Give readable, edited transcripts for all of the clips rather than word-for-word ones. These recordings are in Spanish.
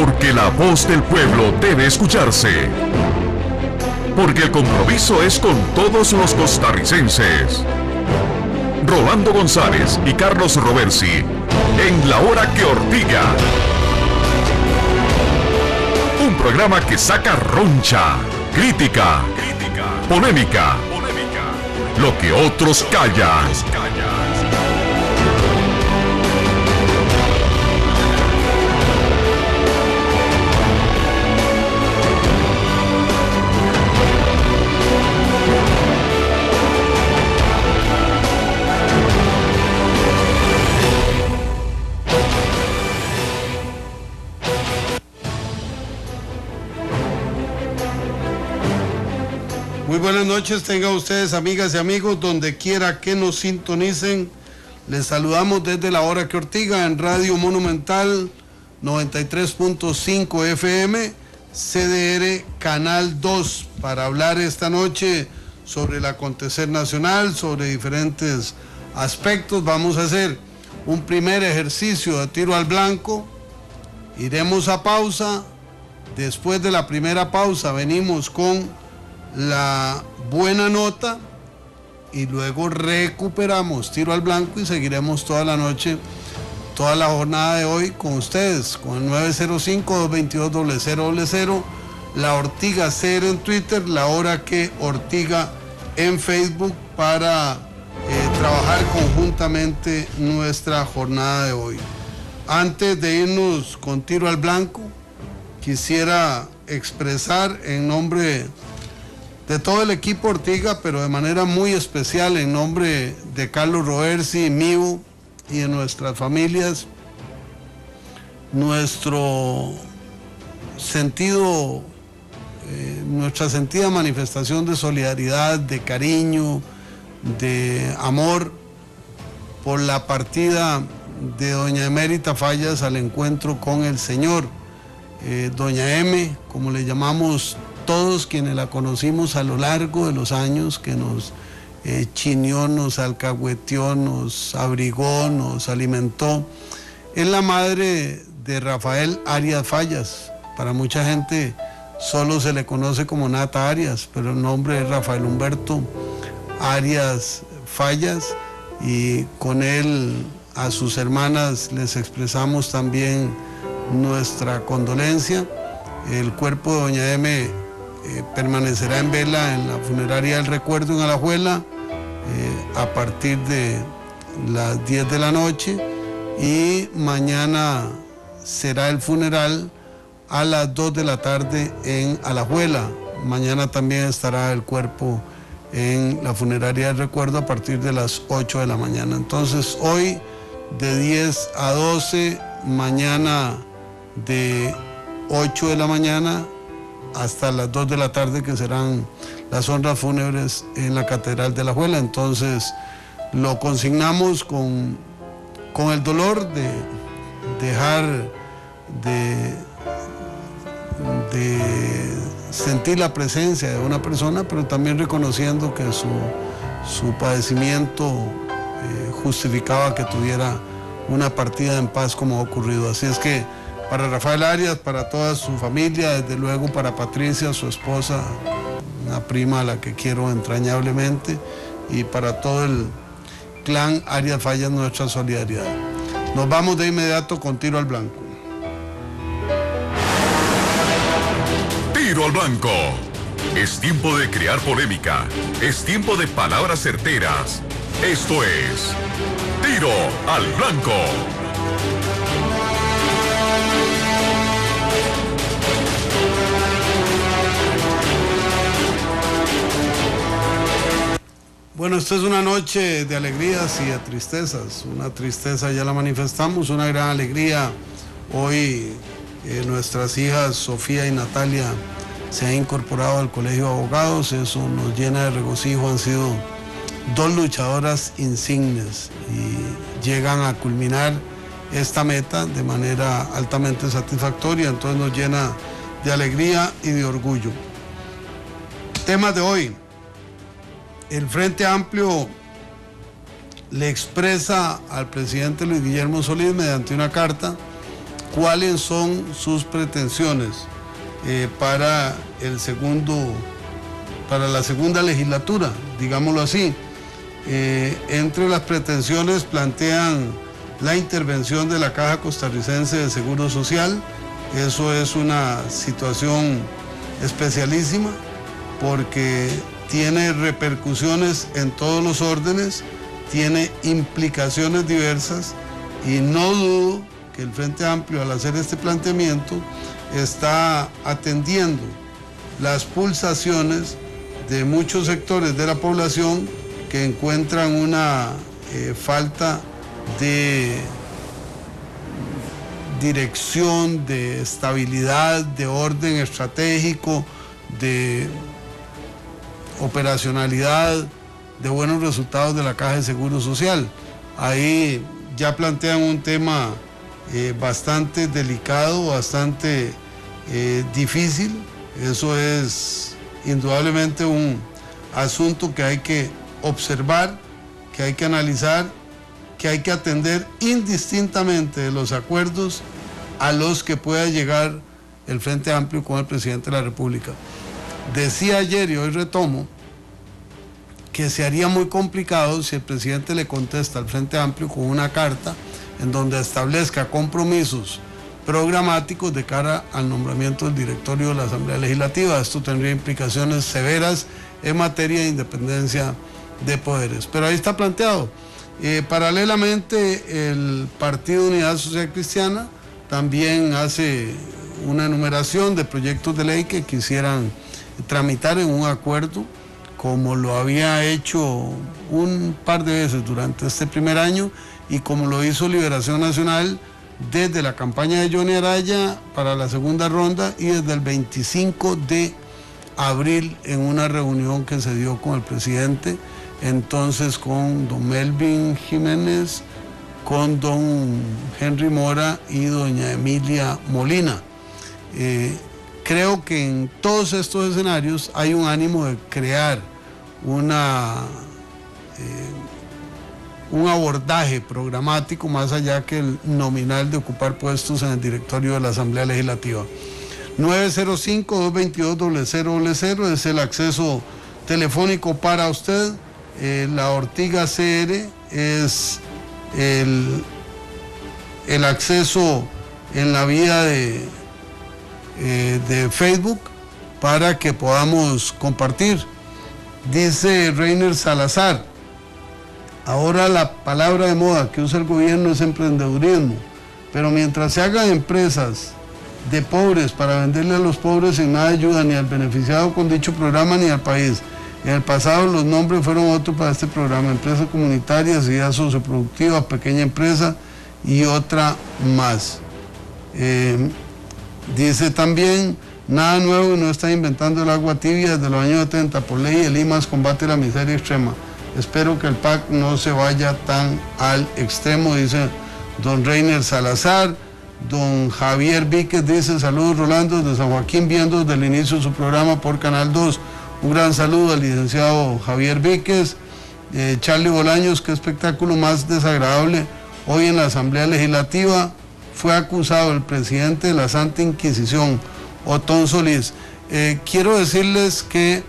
Porque la voz del pueblo debe escucharse. Porque el compromiso es con todos los costarricenses. Rolando González y Carlos Roversi, en La Hora que Ortiga. Un programa que saca roncha, crítica, polémica, lo que otros callan. Muy buenas noches, tengan ustedes, amigas y amigos, donde quiera que nos sintonicen. Les saludamos desde La Hora que Ortiga en Radio Monumental 93.5 FM, CDR Canal 2, para hablar esta noche sobre el acontecer nacional, sobre diferentes aspectos. Vamos a hacer un primer ejercicio de tiro al blanco, iremos a pausa. Después de la primera pausa venimos con la buena nota y luego recuperamos tiro al blanco y seguiremos toda la noche, toda la jornada de hoy con ustedes, con el 905-222-0000, La Ortiga CR en Twitter, La Hora que Ortiga en Facebook, para trabajar conjuntamente nuestra jornada de hoy. Antes de irnos con tiro al blanco, quisiera expresar en nombre de todo el equipo Ortiga, pero de manera muy especial en nombre de Carlos Roversi, mío y de nuestras familias, nuestra sentida manifestación de solidaridad, de cariño, de amor por la partida de doña Emérita Fallas al encuentro con el Señor. Doña M, como le llamamos todos quienes la conocimos a lo largo de los años, que nos chineó, nos alcahueteó, nos abrigó, nos alimentó, es la madre de Rafael Arias Fallas. Para mucha gente solo se le conoce como Nata Arias, pero el nombre es Rafael Humberto Arias Fallas, y con él a sus hermanas les expresamos también nuestra condolencia. El cuerpo de doña M permanecerá en vela en la funeraria del recuerdo en Alajuela a partir de las 10 de la noche, y mañana será el funeral a las 2 de la tarde en Alajuela. Mañana también estará el cuerpo en la funeraria del recuerdo a partir de las 8 de la mañana. Entonces hoy de 10 a 12, mañana de 8 de la mañana hasta las 2 de la tarde, que serán las honras fúnebres en la Catedral de Alajuela. Entonces lo consignamos con el dolor de dejar de sentir la presencia de una persona, pero también reconociendo que su padecimiento justificaba que tuviera una partida en paz como ha ocurrido. Así es que para Rafael Arias, para toda su familia, desde luego para Patricia, su esposa, una prima a la que quiero entrañablemente, y para todo el clan Arias Fallas, nuestra solidaridad. Nos vamos de inmediato con tiro al blanco. Tiro al blanco. Es tiempo de crear polémica. Es tiempo de palabras certeras. Esto es Tiro al Blanco. Bueno, esta es una noche de alegrías y de tristezas. Una tristeza ya la manifestamos, una gran alegría. Hoy nuestras hijas Sofía y Natalia se han incorporado al Colegio de Abogados. Eso nos llena de regocijo. Han sido dos luchadoras insignes y llegan a culminar esta meta de manera altamente satisfactoria. Entonces nos llena de alegría y de orgullo. Temas de hoy. El Frente Amplio le expresa al presidente Luis Guillermo Solís mediante una carta cuáles son sus pretensiones para la segunda legislatura, digámoslo así. Entre las pretensiones plantean la intervención de la Caja Costarricense de Seguro Social. Eso es una situación especialísima porque tiene repercusiones en todos los órdenes, tiene implicaciones diversas y no dudo que el Frente Amplio, al hacer este planteamiento, está atendiendo las pulsaciones de muchos sectores de la población que encuentran una falta de dirección, de estabilidad, de orden estratégico, de operacionalidad, de buenos resultados de la Caja de Seguro Social. Ahí ya plantean un tema bastante delicado, bastante difícil. Eso es indudablemente un asunto que hay que observar, que hay que analizar, que hay que atender indistintamente de los acuerdos a los que pueda llegar el Frente Amplio con el presidente de la República. Decía ayer y hoy retomo que se haría muy complicado si el presidente le contesta al Frente Amplio con una carta en donde establezca compromisos programáticos de cara al nombramiento del directorio de la Asamblea Legislativa. Esto tendría implicaciones severas en materia de independencia de poderes. Pero ahí está planteado. Paralelamente, el Partido Unidad Social Cristiana también hace una enumeración de proyectos de ley que quisieran tramitar en un acuerdo, como lo había hecho un par de veces durante este primer año y como lo hizo Liberación Nacional desde la campaña de Johnny Araya para la segunda ronda y desde el 25 de abril en una reunión que se dio con el presidente, entonces con don Melvin Jiménez, con don Henry Mora y doña Emilia Molina. Creo que en todos estos escenarios hay un ánimo de crear un abordaje programático más allá que el nominal de ocupar puestos en el directorio de la Asamblea Legislativa. 905-222-0000 es el acceso telefónico para usted. La Ortiga CR es el acceso en la vía de Facebook para que podamos compartir. Dice Reiner Salazar: ahora la palabra de moda que usa el gobierno es emprendedurismo, pero mientras se hagan empresas de pobres para venderle a los pobres, en nada ayuda ni al beneficiado con dicho programa ni al país. En el pasado los nombres fueron otros para este programa: empresas comunitarias, ideas socioproductivas, pequeña empresa y otra más. Dice también: nada nuevo y no está inventando el agua tibia. Desde los años 70 por ley el IMAS combate la miseria extrema. Espero que el PAC no se vaya tan al extremo, dice don Reiner Salazar. Don Javier Víquez dice: saludos Rolando desde San Joaquín, viendo desde el inicio de su programa por Canal 2. Un gran saludo al licenciado Javier Víquez. Charlie Bolaños: qué espectáculo más desagradable hoy en la Asamblea Legislativa. Fue acusado el presidente de la Santa Inquisición, Otón Solís. Quiero decirles que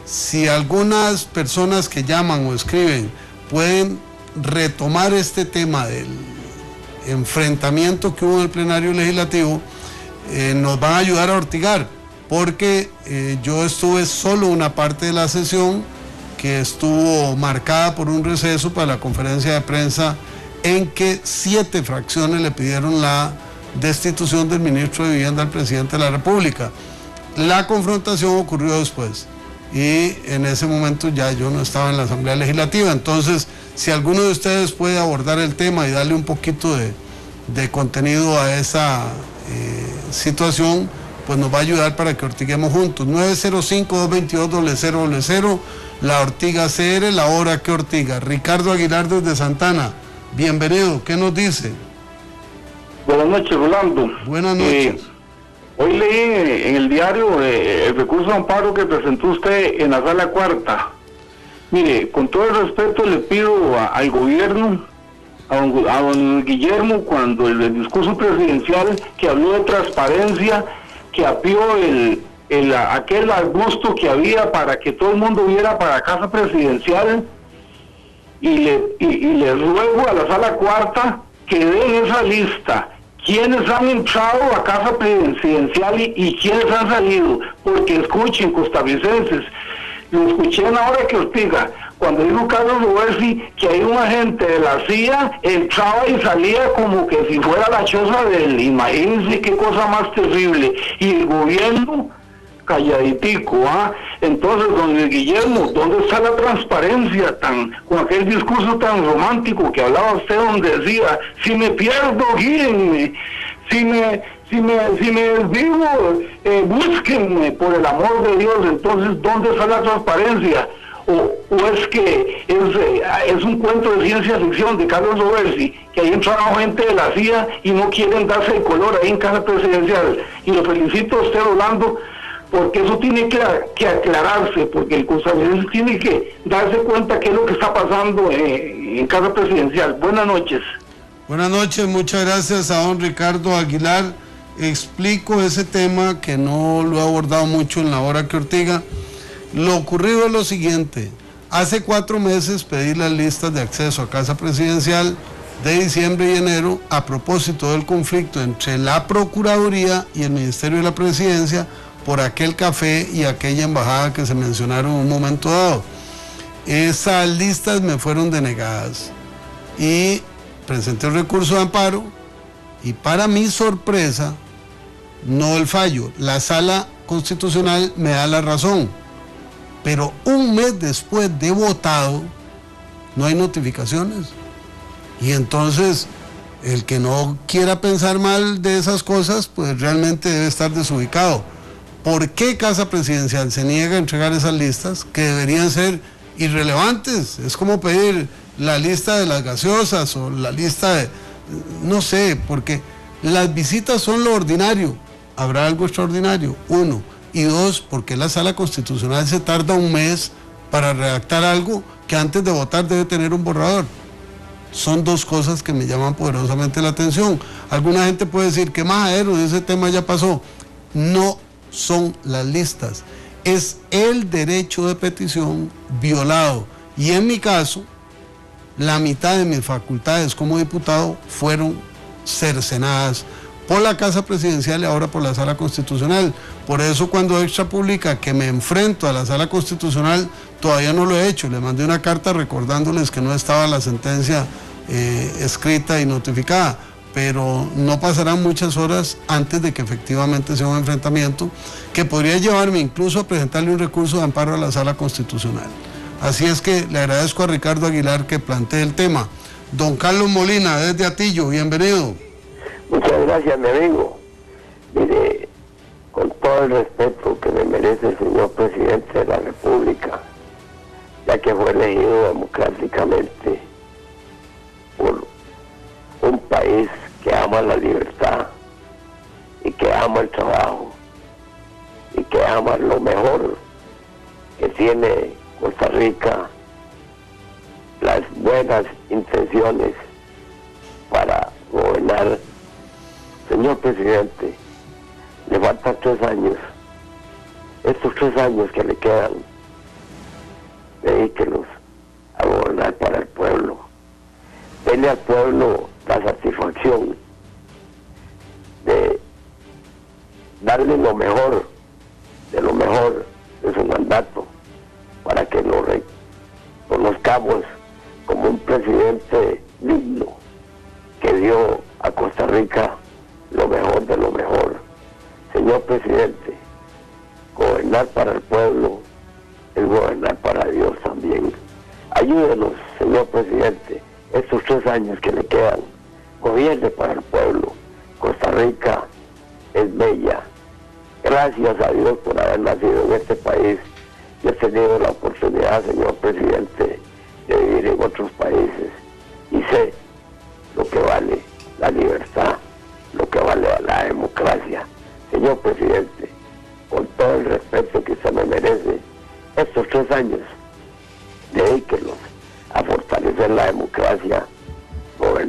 si algunas personas que llaman o escriben pueden retomar este tema del enfrentamiento que hubo en el plenario legislativo, nos van a ayudar a ortigar, porque yo estuve solo una parte de la sesión que estuvo marcada por un receso para la conferencia de prensa en que 7 fracciones le pidieron la destitución del ministro de Vivienda al presidente de la República. La confrontación ocurrió después y en ese momento ya yo no estaba en la Asamblea Legislativa. Entonces, si alguno de ustedes puede abordar el tema y darle un poquito de contenido a esa situación, pues nos va a ayudar para que ortiguemos juntos. 905-222-0000, la Ortiga CR, la hora que ortiga. Ricardo Aguilar desde Santana, bienvenido, ¿qué nos dice? Buenas noches, Rolando. Buenas noches. Hoy leí en el diario el recurso de amparo que presentó usted en la sala cuarta. Mire, con todo el respeto le pido al gobierno a don Guillermo cuando el discurso presidencial que habló de transparencia, que apió aquel arbusto que había para que todo el mundo viera para la casa presidencial, y le ruego a la sala cuarta que den esa lista, quiénes han entrado a casa presidencial y quiénes han salido, porque escuchen, costarricenses, lo escuché en la hora que Ortiga, cuando dijo Carlos Roversi que hay un agente de la CIA, entraba y salía como que si fuera la choza del, imagínense qué cosa más terrible, y el gobierno calladitico, ¿ah? Entonces, don Guillermo, ¿dónde está la transparencia con aquel discurso tan romántico que hablaba usted, donde decía, si me pierdo, guíenme, si me desvivo, búsquenme, por el amor de Dios? Entonces, ¿dónde está la transparencia? O es que es un cuento de ciencia ficción de Carlos Roversi, que ahí entraba gente de la CIA y no quieren darse el color ahí en casa presidencial. Y lo felicito a usted, Rolando, porque eso tiene que aclararse, porque el costarricense tiene que darse cuenta qué es lo que está pasando en casa presidencial. Buenas noches. Buenas noches, muchas gracias a don Ricardo Aguilar. Explico ese tema que no lo he abordado mucho en la hora que Ortiga. Lo ocurrido es lo siguiente: hace 4 meses pedí las listas de acceso a casa presidencial de diciembre y enero a propósito del conflicto entre la Procuraduría y el Ministerio de la Presidencia por aquel café y aquella embajada que se mencionaron en un momento dado. Esas listas me fueron denegadas y presenté un recurso de amparo, y para mi sorpresa, no el fallo, la Sala Constitucional me da la razón, pero un mes después de votado no hay notificaciones. Y entonces el que no quiera pensar mal de esas cosas, pues realmente debe estar desubicado. ¿Por qué Casa Presidencial se niega a entregar esas listas que deberían ser irrelevantes? Es como pedir la lista de las gaseosas o la lista de... no sé, porque las visitas son lo ordinario. ¿Habrá algo extraordinario? 1. Y 2, porque la Sala Constitucional se tarda un mes para redactar algo que antes de votar debe tener un borrador. Son 2 cosas que me llaman poderosamente la atención. Alguna gente puede decir que majadero, ese tema ya pasó. No son las listas, es el derecho de petición violado, y en mi caso la mitad de mis facultades como diputado fueron cercenadas por la Casa Presidencial y ahora por la Sala Constitucional. Por eso cuando Extra publica que me enfrento a la Sala Constitucional, todavía no lo he hecho. Le mandé una carta recordándoles que no estaba la sentencia escrita y notificada, pero no pasarán muchas horas antes de que efectivamente sea un enfrentamiento que podría llevarme incluso a presentarle un recurso de amparo a la Sala Constitucional. Así es que le agradezco a Ricardo Aguilar que plantee el tema. Don Carlos Molina, desde Atillo, bienvenido. Muchas gracias, mi amigo. Mire, con todo el respeto que me merece el señor presidente de la República, ya que fue elegido democráticamente por un país que ama la libertad y que ama el trabajo y que ama lo mejor que tiene Costa Rica, las buenas intenciones para gobernar. Señor presidente, le faltan 3 años. Estos 3 años que le quedan, dedíquelos a gobernar para el pueblo. Denle al pueblo la satisfacción de darle lo mejor de su mandato, para que lo reconozcamos como un presidente digno que dio a Costa Rica lo mejor de lo mejor. Señor presidente, gobernar para el pueblo es gobernar para Dios también. Ayúdenos, señor presidente, estos 3 años que le quedan, gobierne para el pueblo. Costa Rica es bella. Gracias a Dios por haber nacido en este país. Yo he tenido la oportunidad, señor presidente, de vivir en otros países y sé lo que vale la libertad, lo que vale la democracia. Señor presidente, con todo el respeto que usted me merece, estos 3 años, dedíquelos a fortalecer la democracia, gobernar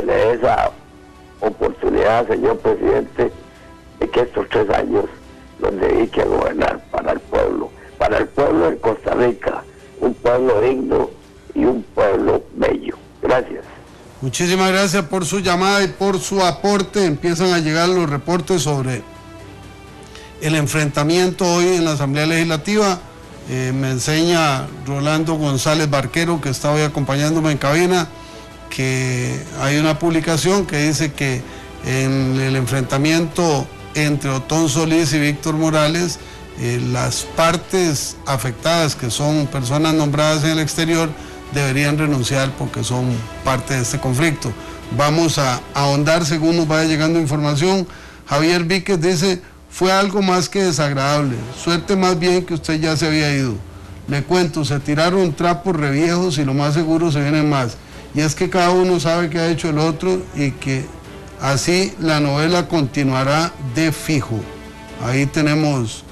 le dé esa oportunidad, señor presidente, de que estos 3 años los dedique a gobernar para el pueblo de Costa Rica, un pueblo digno y un pueblo bello. Gracias. Muchísimas gracias por su llamada y por su aporte. Empiezan a llegar los reportes sobre el enfrentamiento hoy en la Asamblea Legislativa. Me enseña Rolando González Barquero, que está hoy acompañándome en cabina, que hay una publicación que dice que en el enfrentamiento entre Otón Solís y Víctor Morales, las partes afectadas, que son personas nombradas en el exterior, deberían renunciar porque son parte de este conflicto. Vamos a ahondar según nos vaya llegando información. Javier Víquez dice: fue algo más que desagradable, suerte más bien que usted ya se había ido. Le cuento, se tiraron trapos reviejos y lo más seguro se vienen más. Y es que cada uno sabe qué ha hecho el otro y que así la novela continuará de fijo. Ahí tenemos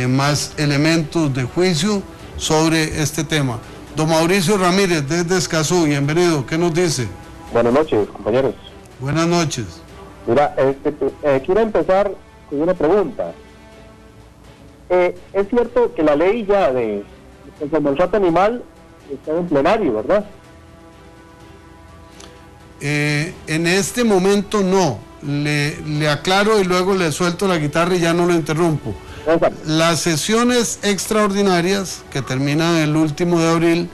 más elementos de juicio sobre este tema. Don Mauricio Ramírez, desde Escazú, bienvenido. ¿Qué nos dice? Buenas noches, compañeros. Buenas noches. Mira, quiero empezar con una pregunta. Es cierto que la ley ya de maltrato animal está en plenario, ¿verdad? En este momento no. Le aclaro y luego le suelto la guitarra y ya no lo interrumpo. Las sesiones extraordinarias que terminan el último de abril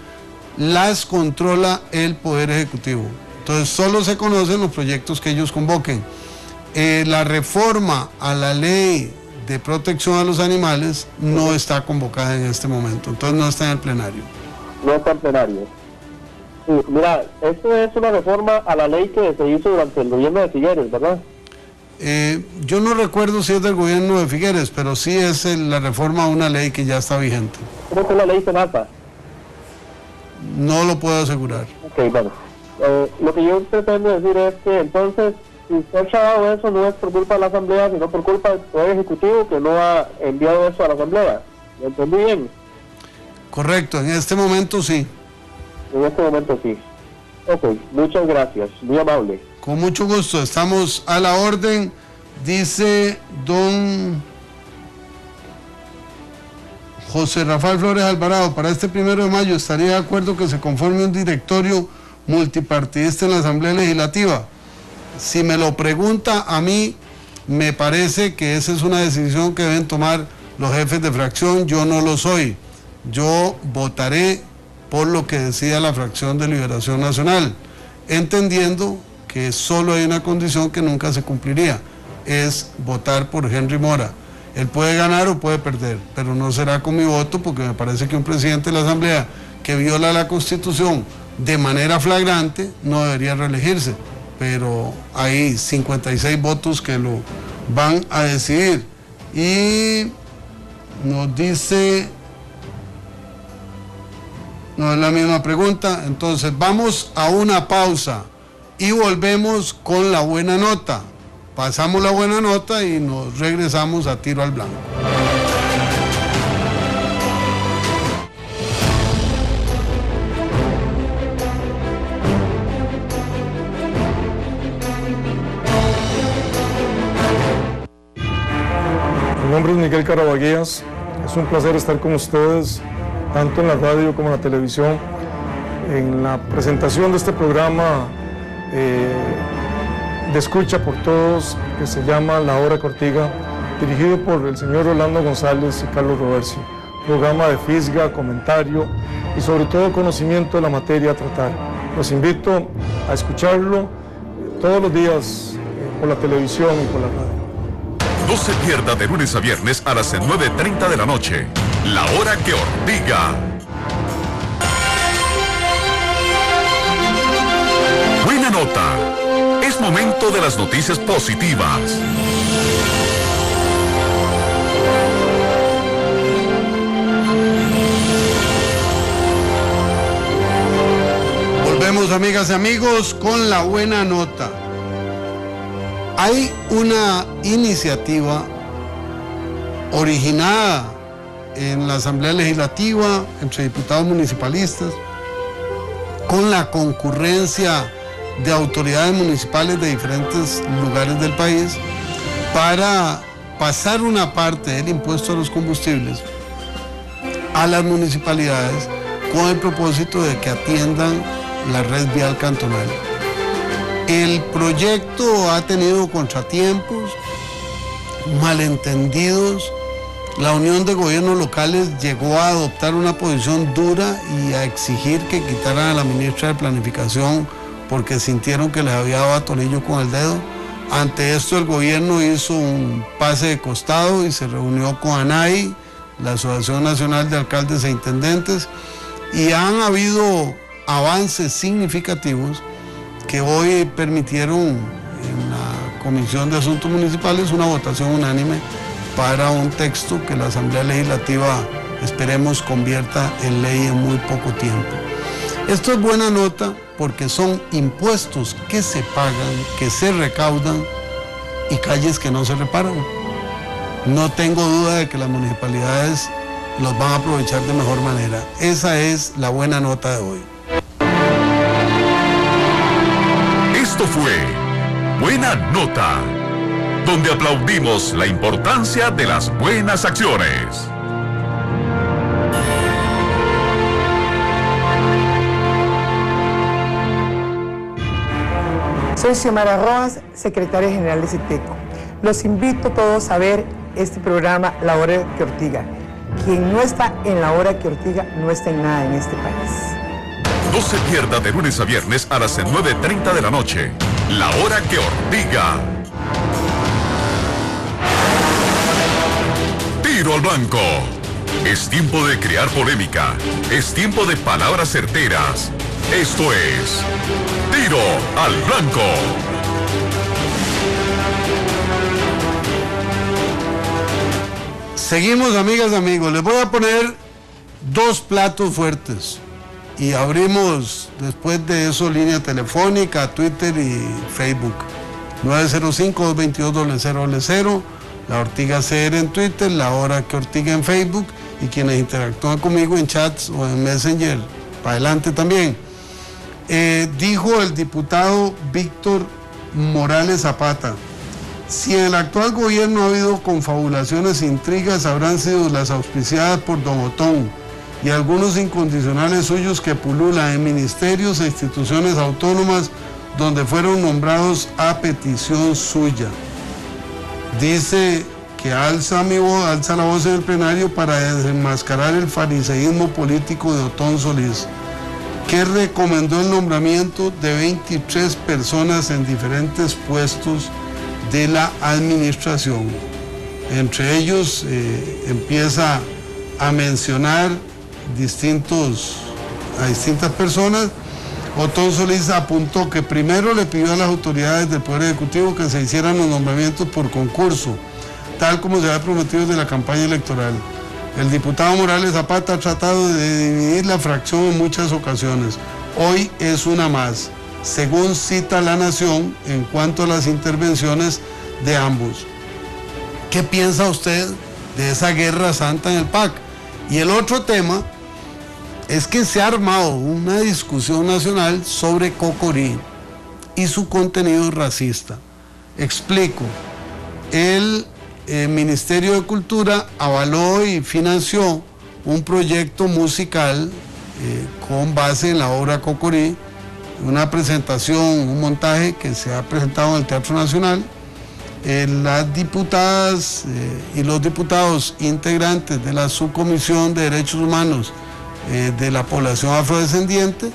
las controla el Poder Ejecutivo. Entonces solo se conocen los proyectos que ellos convoquen. La reforma a la ley de protección a los animales no está convocada en este momento, entonces no está en el plenario. No está en plenario. Sí, mira, esto es una reforma a la ley que se hizo durante el gobierno de Figueres, ¿verdad? Yo no recuerdo si es del gobierno de Figueres, pero sí es la reforma a una ley que ya está vigente. Creo que es la ley Senasa. No lo puedo asegurar. Ok, bueno. Lo que yo pretendo decir es que entonces, si usted ha dado eso, no es por culpa de la Asamblea, sino por culpa del Poder Ejecutivo que no ha enviado eso a la Asamblea. ¿Lo entendí bien? Correcto, en este momento sí. En este momento sí. Ok, muchas gracias, muy amable. Con mucho gusto, estamos a la orden. Dice don José Rafael Flores Alvarado: para este 1 de mayo estaría de acuerdo que se conforme un directorio multipartidista en la Asamblea Legislativa. Si me lo pregunta a mí, me parece que esa es una decisión que deben tomar los jefes de fracción. Yo no lo soy. Yo votaré por lo que decida la fracción de Liberación Nacional, entendiendo que solo hay una condición que nunca se cumpliría, es votar por Henry Mora. Él puede ganar o puede perder, pero no será con mi voto, porque me parece que un presidente de la Asamblea que viola la Constitución de manera flagrante no debería reelegirse, pero hay 56 votos que lo van a decidir. Y nos dice... no es la misma pregunta, entonces vamos a una pausa y volvemos con la buena nota. Pasamos la buena nota y nos regresamos a Tiro al Blanco. Mi nombre es Miguel Carabaguías, es un placer estar con ustedes, tanto en la radio como en la televisión, en la presentación de este programa de escucha por todos, que se llama La Hora Cortiga, dirigido por el señor Rolando González y Carlos Roversi. Programa de fisga, comentario y sobre todo conocimiento de la materia a tratar. Los invito a escucharlo todos los días por la televisión y por la radio. No se pierda de lunes a viernes a las 9:30 de la noche. La Hora que Ortiga. Buena nota. Es momento de las noticias positivas. Volvemos, amigas y amigos, con la buena nota. Hay una iniciativa originada en la Asamblea Legislativa entre diputados municipalistas con la concurrencia de autoridades municipales de diferentes lugares del país para pasar una parte del impuesto a los combustibles a las municipalidades con el propósito de que atiendan la red vial cantonal. El proyecto ha tenido contratiempos, malentendidos. La Unión de Gobiernos Locales llegó a adoptar una posición dura y a exigir que quitaran a la ministra de Planificación porque sintieron que les había dado a tornillo con el dedo. Ante esto el gobierno hizo un pase de costado y se reunió con ANAI, la Asociación Nacional de Alcaldes e Intendentes, y han habido avances significativos que hoy permitieron en la Comisión de Asuntos Municipales una votación unánime para un texto que la Asamblea Legislativa esperemos convierta en ley en muy poco tiempo. Esto es buena nota porque son impuestos que se pagan, que se recaudan y calles que no se reparan. No tengo duda de que las municipalidades los van a aprovechar de mejor manera. Esa es la buena nota de hoy. Esto fue Buena Nota, donde aplaudimos la importancia de las buenas acciones. Soy Xiomara Rojas, secretaria general de CITECO. Los invito a todos a ver este programa La Hora que Ortiga. Quien no está en La Hora que Ortiga no está en nada en este país. No se pierda de lunes a viernes a las 9:30 de la noche. La Hora que Ortiga. Tiro al blanco. Es tiempo de crear polémica. Es tiempo de palabras certeras. Esto es Tiro al Blanco. Seguimos, amigas y amigos. Les voy a poner dos platos fuertes y abrimos después de eso línea telefónica, Twitter y Facebook. 905-222-0000, La Ortiga CR en Twitter, La Hora que Ortiga en Facebook y quienes interactúan conmigo en chats o en Messenger, para adelante también. Dijo el diputado Víctor Morales Zapata: si en el actual gobierno ha habido confabulaciones e intrigas, habrán sido las auspiciadas por Don Otón y algunos incondicionales suyos que pululan en ministerios e instituciones autónomas donde fueron nombrados a petición suya. Dice que alza la voz en el plenario para desenmascarar el fariseísmo político de Otón Solís, que recomendó el nombramiento de 23 personas en diferentes puestos de la administración. Entre ellos empieza a mencionar a distintas personas. Otón Solís apuntó que primero le pidió a las autoridades del Poder Ejecutivo que se hicieran los nombramientos por concurso, tal como se había prometido desde la campaña electoral. El diputado Morales Zapata ha tratado de dividir la fracción en muchas ocasiones. Hoy es una más, según cita La Nación en cuanto a las intervenciones de ambos. ¿Qué piensa usted de esa guerra santa en el PAC? Y el otro tema es que se ha armado una discusión nacional sobre Cocorí y su contenido racista. Explico. El Ministerio de Cultura avaló y financió un proyecto musical con base en la obra Cocorí, una presentación, un montaje que se ha presentado en el Teatro Nacional. Las diputadas y los diputados integrantes de la Subcomisión de Derechos Humanos de la población afrodescendiente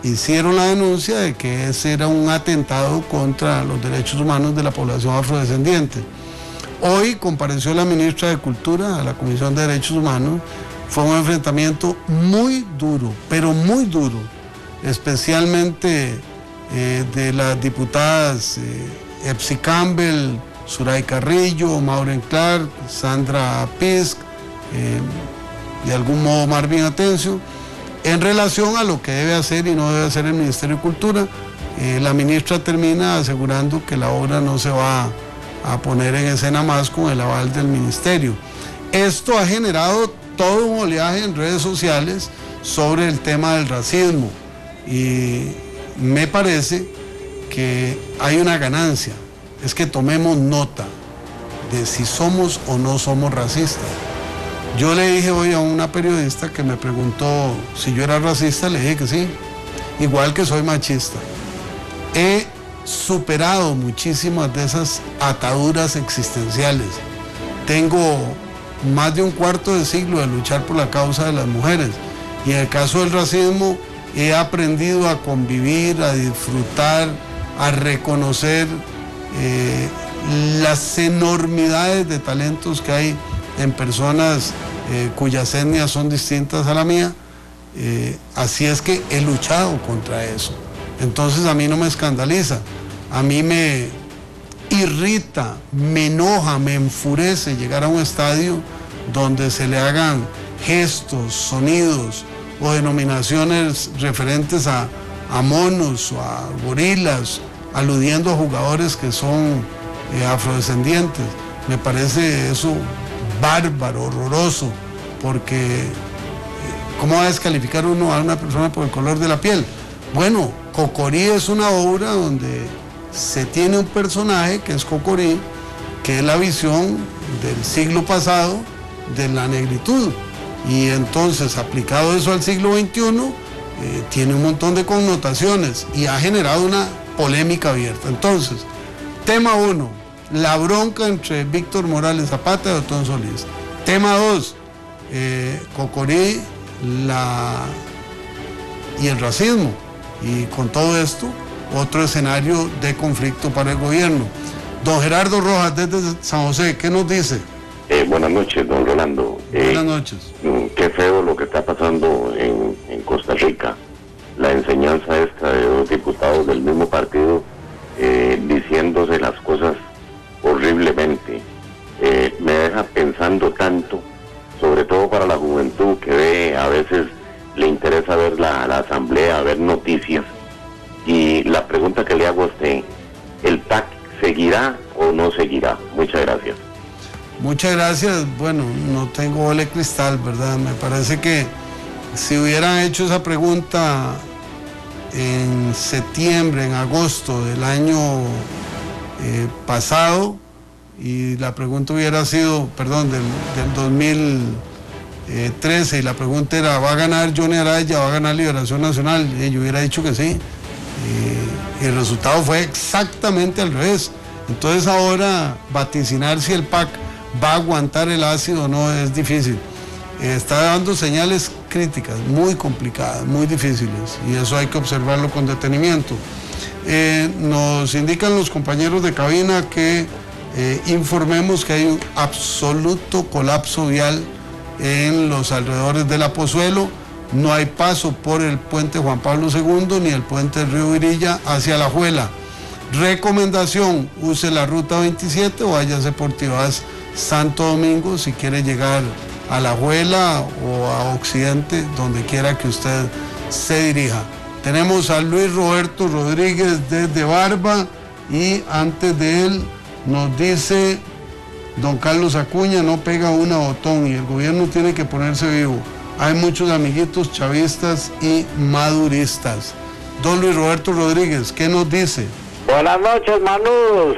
hicieron la denuncia de que ese era un atentado contra los derechos humanos de la población afrodescendiente. Hoy compareció la ministra de Cultura a la Comisión de Derechos Humanos. Fue un enfrentamiento muy duro, pero muy duro, especialmente de las diputadas Epsi Campbell, Suray Carrillo, Maureen Clark, Sandra Pisk, de algún modo Marvin Atencio, en relación a lo que debe hacer y no debe hacer el Ministerio de Cultura. La ministra termina asegurando que la obra no se va a poner en escena más con el aval del ministerio. Esto ha generado todo un oleaje en redes sociales sobre el tema del racismo y me parece que hay una ganancia, es que tomemos nota de si somos o no somos racistas. Yo le dije hoy a una periodista que me preguntó si yo era racista, le dije que sí, igual que soy machista. He superado muchísimas de esas ataduras existenciales. Tengo más de un cuarto de siglo de luchar por la causa de las mujeres, y en el caso del racismo he aprendido a convivir, a disfrutar, a reconocer las enormidades de talentos que hay en personas cuyas etnias son distintas a la mía. Así es que he luchado contra eso. Entonces a mí no me escandaliza, a mí me irrita, me enoja, me enfurece llegar a un estadio donde se le hagan gestos, sonidos o denominaciones referentes a monos o a gorilas, aludiendo a jugadores que son afrodescendientes. Me parece eso bárbaro, horroroso, porque ¿cómo va a descalificar uno a una persona por el color de la piel? Bueno, Cocorí es una obra donde se tiene un personaje que es Cocorí, que es la visión del siglo pasado de la negritud, y entonces aplicado eso al siglo XXI tiene un montón de connotaciones y ha generado una polémica abierta. Entonces, tema 1, la bronca entre Víctor Morales Zapata y Otón Solís. Tema 2, Cocorí y el racismo, y con todo esto otro escenario de conflicto para el gobierno. Don Gerardo Rojas desde San José, ¿qué nos dice? Buenas noches, don Rolando. Buenas noches. Qué feo lo que está pasando en Costa Rica. La enseñanza esta de dos diputados del mismo partido diciéndose las cosas horriblemente. Me deja pensando tanto, sobre todo para la juventud que a veces le interesa ver la asamblea, ver noticias. Y la pregunta que le hago a usted, ¿el PAC seguirá o no seguirá? Muchas gracias. Muchas gracias. Bueno, no tengo bola de cristal, ¿verdad? Me parece que si hubieran hecho esa pregunta en septiembre, en agosto del año pasado, y la pregunta hubiera sido, perdón, del 2013, y la pregunta era, ¿va a ganar Johnny Araya, va a ganar Liberación Nacional? Y yo hubiera dicho que sí. Y el resultado fue exactamente al revés. Entonces ahora vaticinar si el PAC va a aguantar el ácido o no es difícil. Está dando señales críticas, muy complicadas, muy difíciles, y eso hay que observarlo con detenimiento. Nos indican los compañeros de cabina que informemos que hay un absoluto colapso vial en los alrededores del Apozuelo. No hay paso por el puente Juan Pablo II ni el puente Río Virilla hacia Alajuela. Recomendación, use la ruta 27 o váyase por Tibás Santo Domingo si quiere llegar a Alajuela o a Occidente, donde quiera que usted se dirija. Tenemos a Luis Roberto Rodríguez desde Barba, y antes de él nos dice don Carlos Acuña, no pega una botón y el gobierno tiene que ponerse vivo. Hay muchos amiguitos chavistas y maduristas. Don Luis Roberto Rodríguez, ¿qué nos dice? Buenas noches, Manus.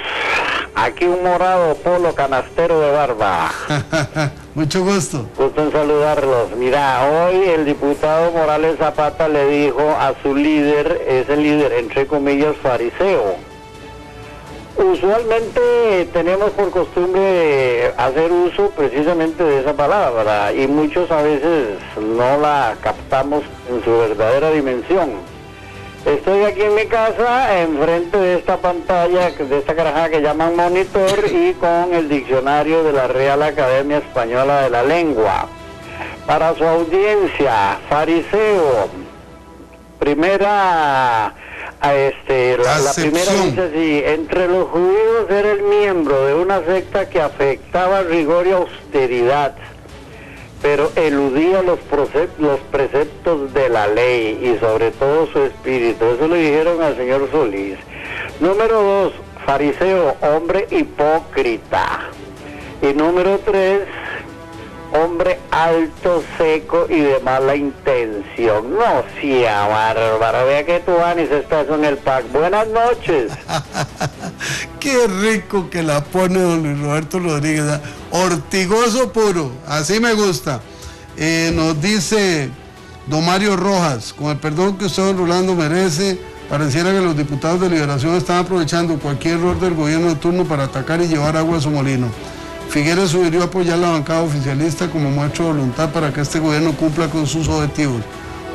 Aquí un morado polo canastero de Barba. Mucho gusto. Gusto en saludarlos. Mira, hoy el diputado Morales Zapata le dijo a su líder, ese líder entre comillas fariseo. Usualmente tenemos por costumbre hacer uso precisamente de esa palabra, y muchos a veces no la captamos en su verdadera dimensión. Estoy aquí en mi casa, enfrente de esta pantalla, de esta caraja que llaman monitor, y con el diccionario de la Real Academia Española de la Lengua. Para su audiencia, fariseo, la primera dice así: entre los judíos era el miembro de una secta que afectaba rigor y austeridad, pero eludía los preceptos de la ley y sobre todo su espíritu. Eso le dijeron al señor Solís. Número 2, fariseo, hombre hipócrita. Y número 3, hombre alto, seco y de mala intención. No sea bárbaro, vea que tú, Anis, estás en el PAC. Buenas noches. Qué rico que la pone don Luis Roberto Rodríguez, ¿eh? Ortigoso puro, así me gusta. Nos dice don Mario Rojas, con el perdón que usted, don Rolando, merece, pareciera que los diputados de Liberación están aprovechando cualquier error del gobierno de turno para atacar y llevar agua a su molino. Figueres sugirió apoyar la bancada oficialista como muestra de voluntad para que este gobierno cumpla con sus objetivos.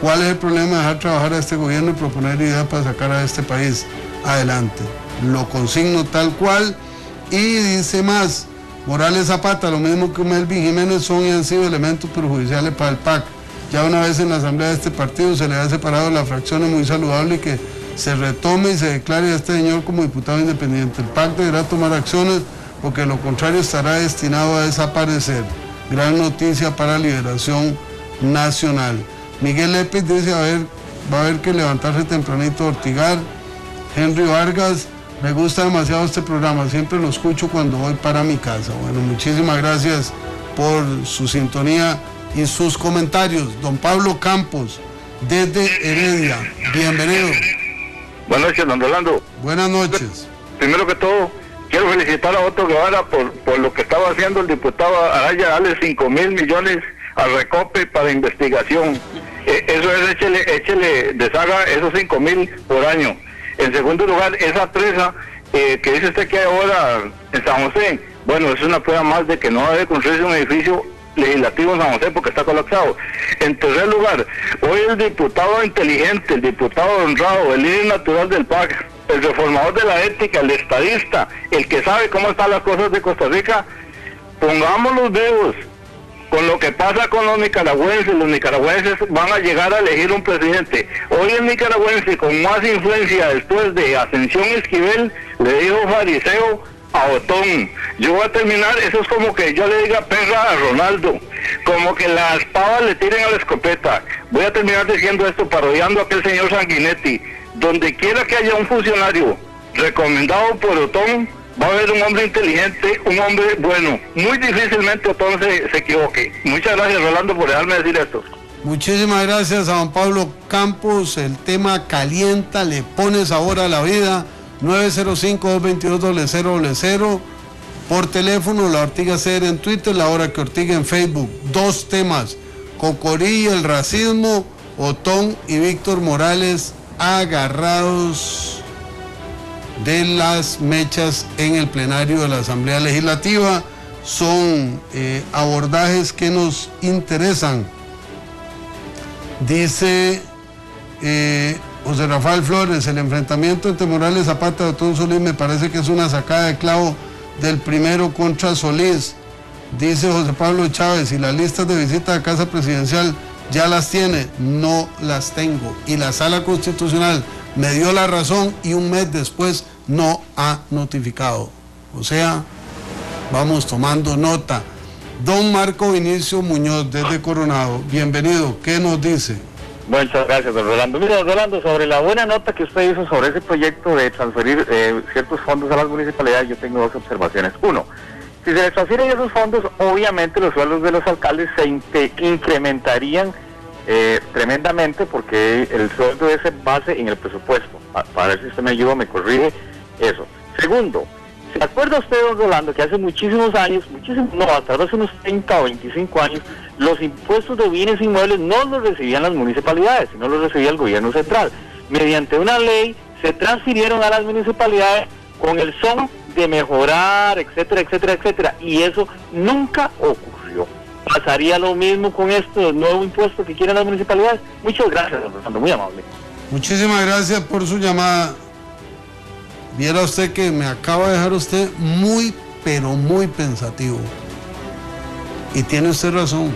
¿Cuál es el problema de dejar trabajar a este gobierno y proponer ideas para sacar a este país adelante? Lo consigno tal cual. Y dice más, Morales Zapata, lo mismo que Melvin Jiménez, son y han sido elementos perjudiciales para el PAC. Ya una vez en la asamblea de este partido se le ha separado la fracción, es muy saludable que se retome y se declare a este señor como diputado independiente. El PAC deberá tomar acciones porque lo contrario estará destinado a desaparecer. Gran noticia para Liberación Nacional. Miguel Lépez dice, va a haber que levantarse tempranito a Ortigar. Henry Vargas, me gusta demasiado este programa, siempre lo escucho cuando voy para mi casa. Bueno, muchísimas gracias por su sintonía y sus comentarios. Don Pablo Campos, desde Heredia, bienvenido. Buenas noches, don Rolando. Buenas noches. Primero que todo, quiero felicitar a Otto Guevara por lo que estaba haciendo el diputado Araya, darle 5.000 millones al Recope para investigación. Eso es, échele deshaga esos 5.000 por año. En segundo lugar, esa presa que dice usted que hay ahora en San José, bueno, es una prueba más de que no debe construirse un edificio legislativo en San José porque está colapsado. En tercer lugar, hoy el diputado inteligente, el diputado honrado, el líder natural del PAC, el reformador de la ética, el estadista, el que sabe cómo están las cosas de Costa Rica, pongamos los dedos con lo que pasa con los nicaragüenses van a llegar a elegir un presidente. Hoy el nicaragüense con más influencia después de Ascensión Esquivel le dijo fariseo a Otón. Yo voy a terminar, eso es como que yo le diga perra a Ronaldo, como que las pavas le tiren a la escopeta. Voy a terminar diciendo esto, parodiando a aquel señor Sanguinetti. Donde quiera que haya un funcionario recomendado por Otón, va a haber un hombre inteligente, un hombre bueno. Muy difícilmente Otón se equivoque. Muchas gracias, Rolando, por dejarme decir esto. Muchísimas gracias a don Pablo Campos. El tema calienta, le pone sabor a la vida. 905-222-0000. Por teléfono, La Ortiga CR en Twitter, La Hora que Ortiga en Facebook. Dos temas, Cocorí y el racismo, Otón y Víctor Morales agarrados de las mechas en el plenario de la Asamblea Legislativa. Son abordajes que nos interesan. Dice José Rafael Flores, el enfrentamiento entre Morales Zapata y Otón Solís me parece que es una sacada de clavo del primero contra Solís. Dice José Pablo Chávez, y las listas de visita a Casa Presidencial ya las tiene, no las tengo. Y la Sala Constitucional me dio la razón y un mes después no ha notificado. O sea, vamos tomando nota. Don Marco Vinicio Muñoz, desde Coronado, bienvenido, ¿qué nos dice? Muchas gracias, don Rolando. Mira, don Rolando, sobre la buena nota que usted hizo sobre ese proyecto de transferir ciertos fondos a las municipalidades, yo tengo dos observaciones. Uno, si se les transfieren esos fondos, obviamente los sueldos de los alcaldes se incrementarían tremendamente, porque el sueldo es base en el presupuesto. Para ver si usted me ayuda, me corrige eso. Segundo, ¿se acuerda usted, don Rolando, que hace muchísimos años, hasta hace unos 30 o 25 años, los impuestos de bienes inmuebles no los recibían las municipalidades, sino los recibía el gobierno central? Mediante una ley se transfirieron a las municipalidades con el son de mejorar, etcétera, etcétera, etcétera, y eso nunca ocurrió. ¿Pasaría lo mismo con este nuevo impuesto que quieren las municipalidades? Muchas gracias, don Rolando, muy amable. Muchísimas gracias por su llamada. Viera usted que me acaba de dejar usted muy, pero muy pensativo. Y tiene usted razón.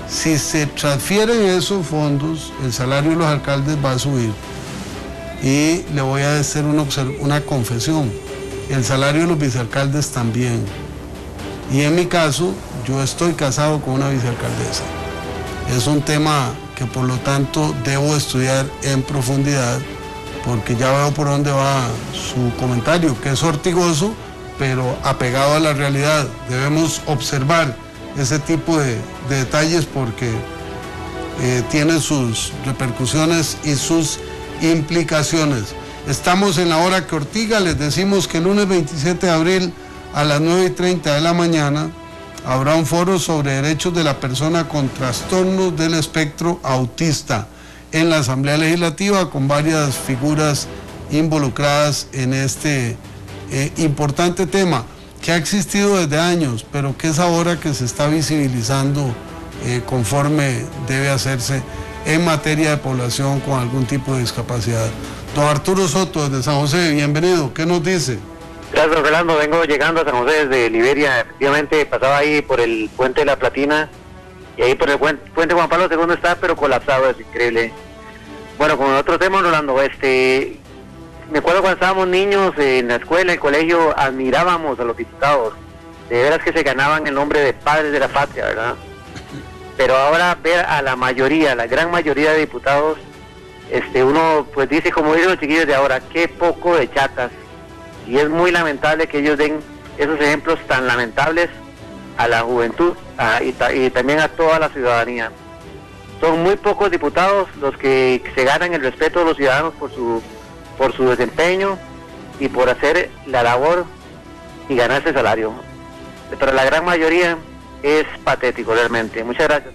Si se transfieren esos fondos, el salario de los alcaldes va a subir. Y le voy a hacer una confesión. El salario de los vicealcaldes también. Y en mi caso, yo estoy casado con una vicealcaldesa. Es un tema que por lo tanto debo estudiar en profundidad, porque ya veo por dónde va su comentario, que es ortigoso, pero apegado a la realidad. Debemos observar ese tipo de detalles porque tiene sus repercusiones y sus implicaciones. Estamos en la hora que Ortiga, les decimos que el lunes 27 de abril a las 9:30 de la mañana habrá un foro sobre derechos de la persona con trastornos del espectro autista en la Asamblea Legislativa, con varias figuras involucradas en este importante tema que ha existido desde años, pero que es ahora que se está visibilizando conforme debe hacerse en materia de población con algún tipo de discapacidad. Don Arturo Soto, desde San José, bienvenido. ¿Qué nos dice? Gracias, Fernando. Vengo llegando a San José desde Liberia. Efectivamente, pasaba ahí por el puente de la Platina y ahí por el puente Juan Pablo II está, pero colapsado, es increíble. Bueno, con otro tema, Rolando, me acuerdo cuando estábamos niños en la escuela, en el colegio, admirábamos a los diputados. De veras que se ganaban el nombre de padres de la patria, ¿verdad? Pero ahora ver a la mayoría, la gran mayoría de diputados, uno pues dice, como dicen los chiquillos de ahora, qué poco de chatas. Y es muy lamentable que ellos den esos ejemplos tan lamentables a la juventud y también a toda la ciudadanía. Son muy pocos diputados los que se ganan el respeto de los ciudadanos por su desempeño y por hacer la labor y ganarse salario. Pero la gran mayoría es patético realmente. Muchas gracias.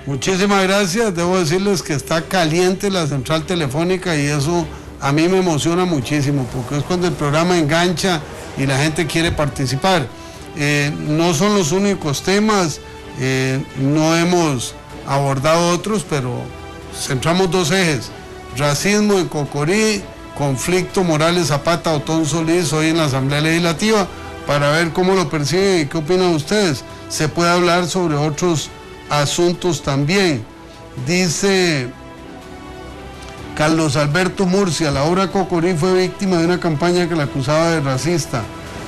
Muchísimas gracias. Debo decirles que está caliente la central telefónica y eso a mí me emociona muchísimo porque es cuando el programa engancha y la gente quiere participar. No son los únicos temas, no hemos abordado otros, pero centramos dos ejes: racismo en Cocorí, conflicto Morales Zapata Otón Solís hoy en la Asamblea Legislativa, para ver cómo lo perciben y qué opinan ustedes. Se puede hablar sobre otros asuntos también. Dice Carlos Alberto Murcia, la obra Cocorí fue víctima de una campaña que la acusaba de racista,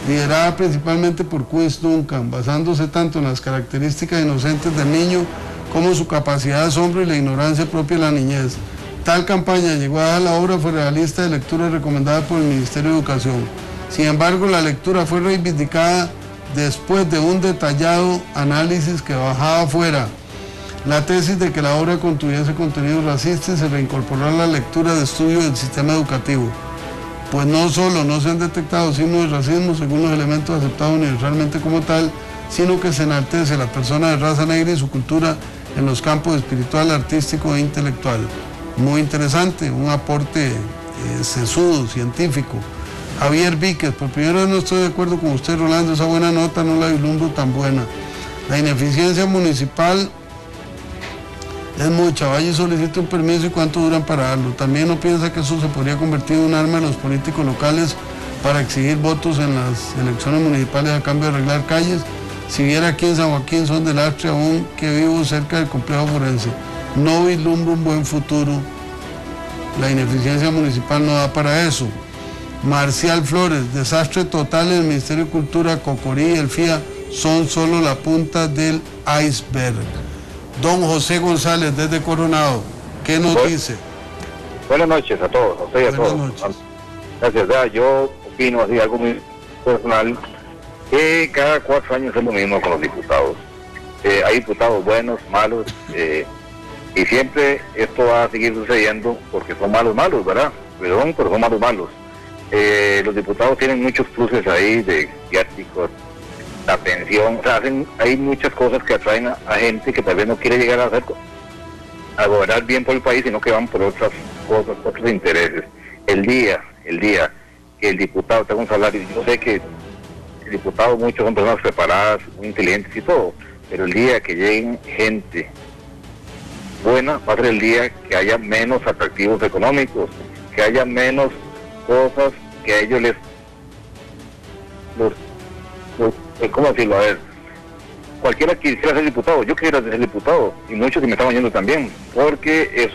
liderada principalmente por Queens Duncan, basándose tanto en las características inocentes del niño como su capacidad de asombro y la ignorancia propia de la niñez. Tal campaña llegó a dar la obra fuera de la lista de lectura recomendada por el Ministerio de Educación. Sin embargo, la lectura fue reivindicada después de un detallado análisis que bajaba fuera la tesis de que la obra contuviese contenido racista y se reincorporó a la lectura de estudio del sistema educativo. Pues no solo no se han detectado signos de racismo según los elementos aceptados universalmente como tal, sino que se enaltece a la persona de raza negra y su cultura en los campos espiritual, artístico e intelectual. Muy interesante, un aporte sesudo, científico. Javier Víquez, por primera vez no estoy de acuerdo con usted, Rolando, esa buena nota no la vislumbro tan buena. La ineficiencia municipal es mucha, vaya y solicite un permiso y cuánto duran para darlo. También no piensa que eso se podría convertir en un arma de los políticos locales para exigir votos en las elecciones municipales a cambio de arreglar calles. Si viera aquí en San Joaquín son de lastre aún que vivo cerca del complejo forense. No vislumbro un buen futuro. La ineficiencia municipal no da para eso. Marcial Flores, desastre total en el Ministerio de Cultura, Cocorí y el FIA son solo la punta del iceberg. Don José González, desde Coronado, ¿qué nos dice? Buenas noches a todos, a usted y a todos. Buenas noches. Gracias, yo opino así, algo muy personal, que cada 4 años es lo mismo con los diputados. Hay diputados buenos, malos, y siempre esto va a seguir sucediendo porque son malos, ¿verdad? Perdón, pero son malos. Los diputados tienen muchos pluses ahí de viáticos, la pensión, o sea, hay muchas cosas que atraen a gente que tal vez no quiere llegar a gobernar bien por el país, sino que van por otras cosas, otros intereses. El día que el diputado tenga un salario, yo sé que el diputado, muchos son personas preparadas, muy inteligentes y todo, pero el día que lleguen gente buena, va a ser el día que haya menos atractivos económicos, que haya menos cosas que a ellos ¿cómo decirlo? A ver, cualquiera quisiera ser diputado, yo quisiera ser diputado, y muchos que me estaban yendo también, porque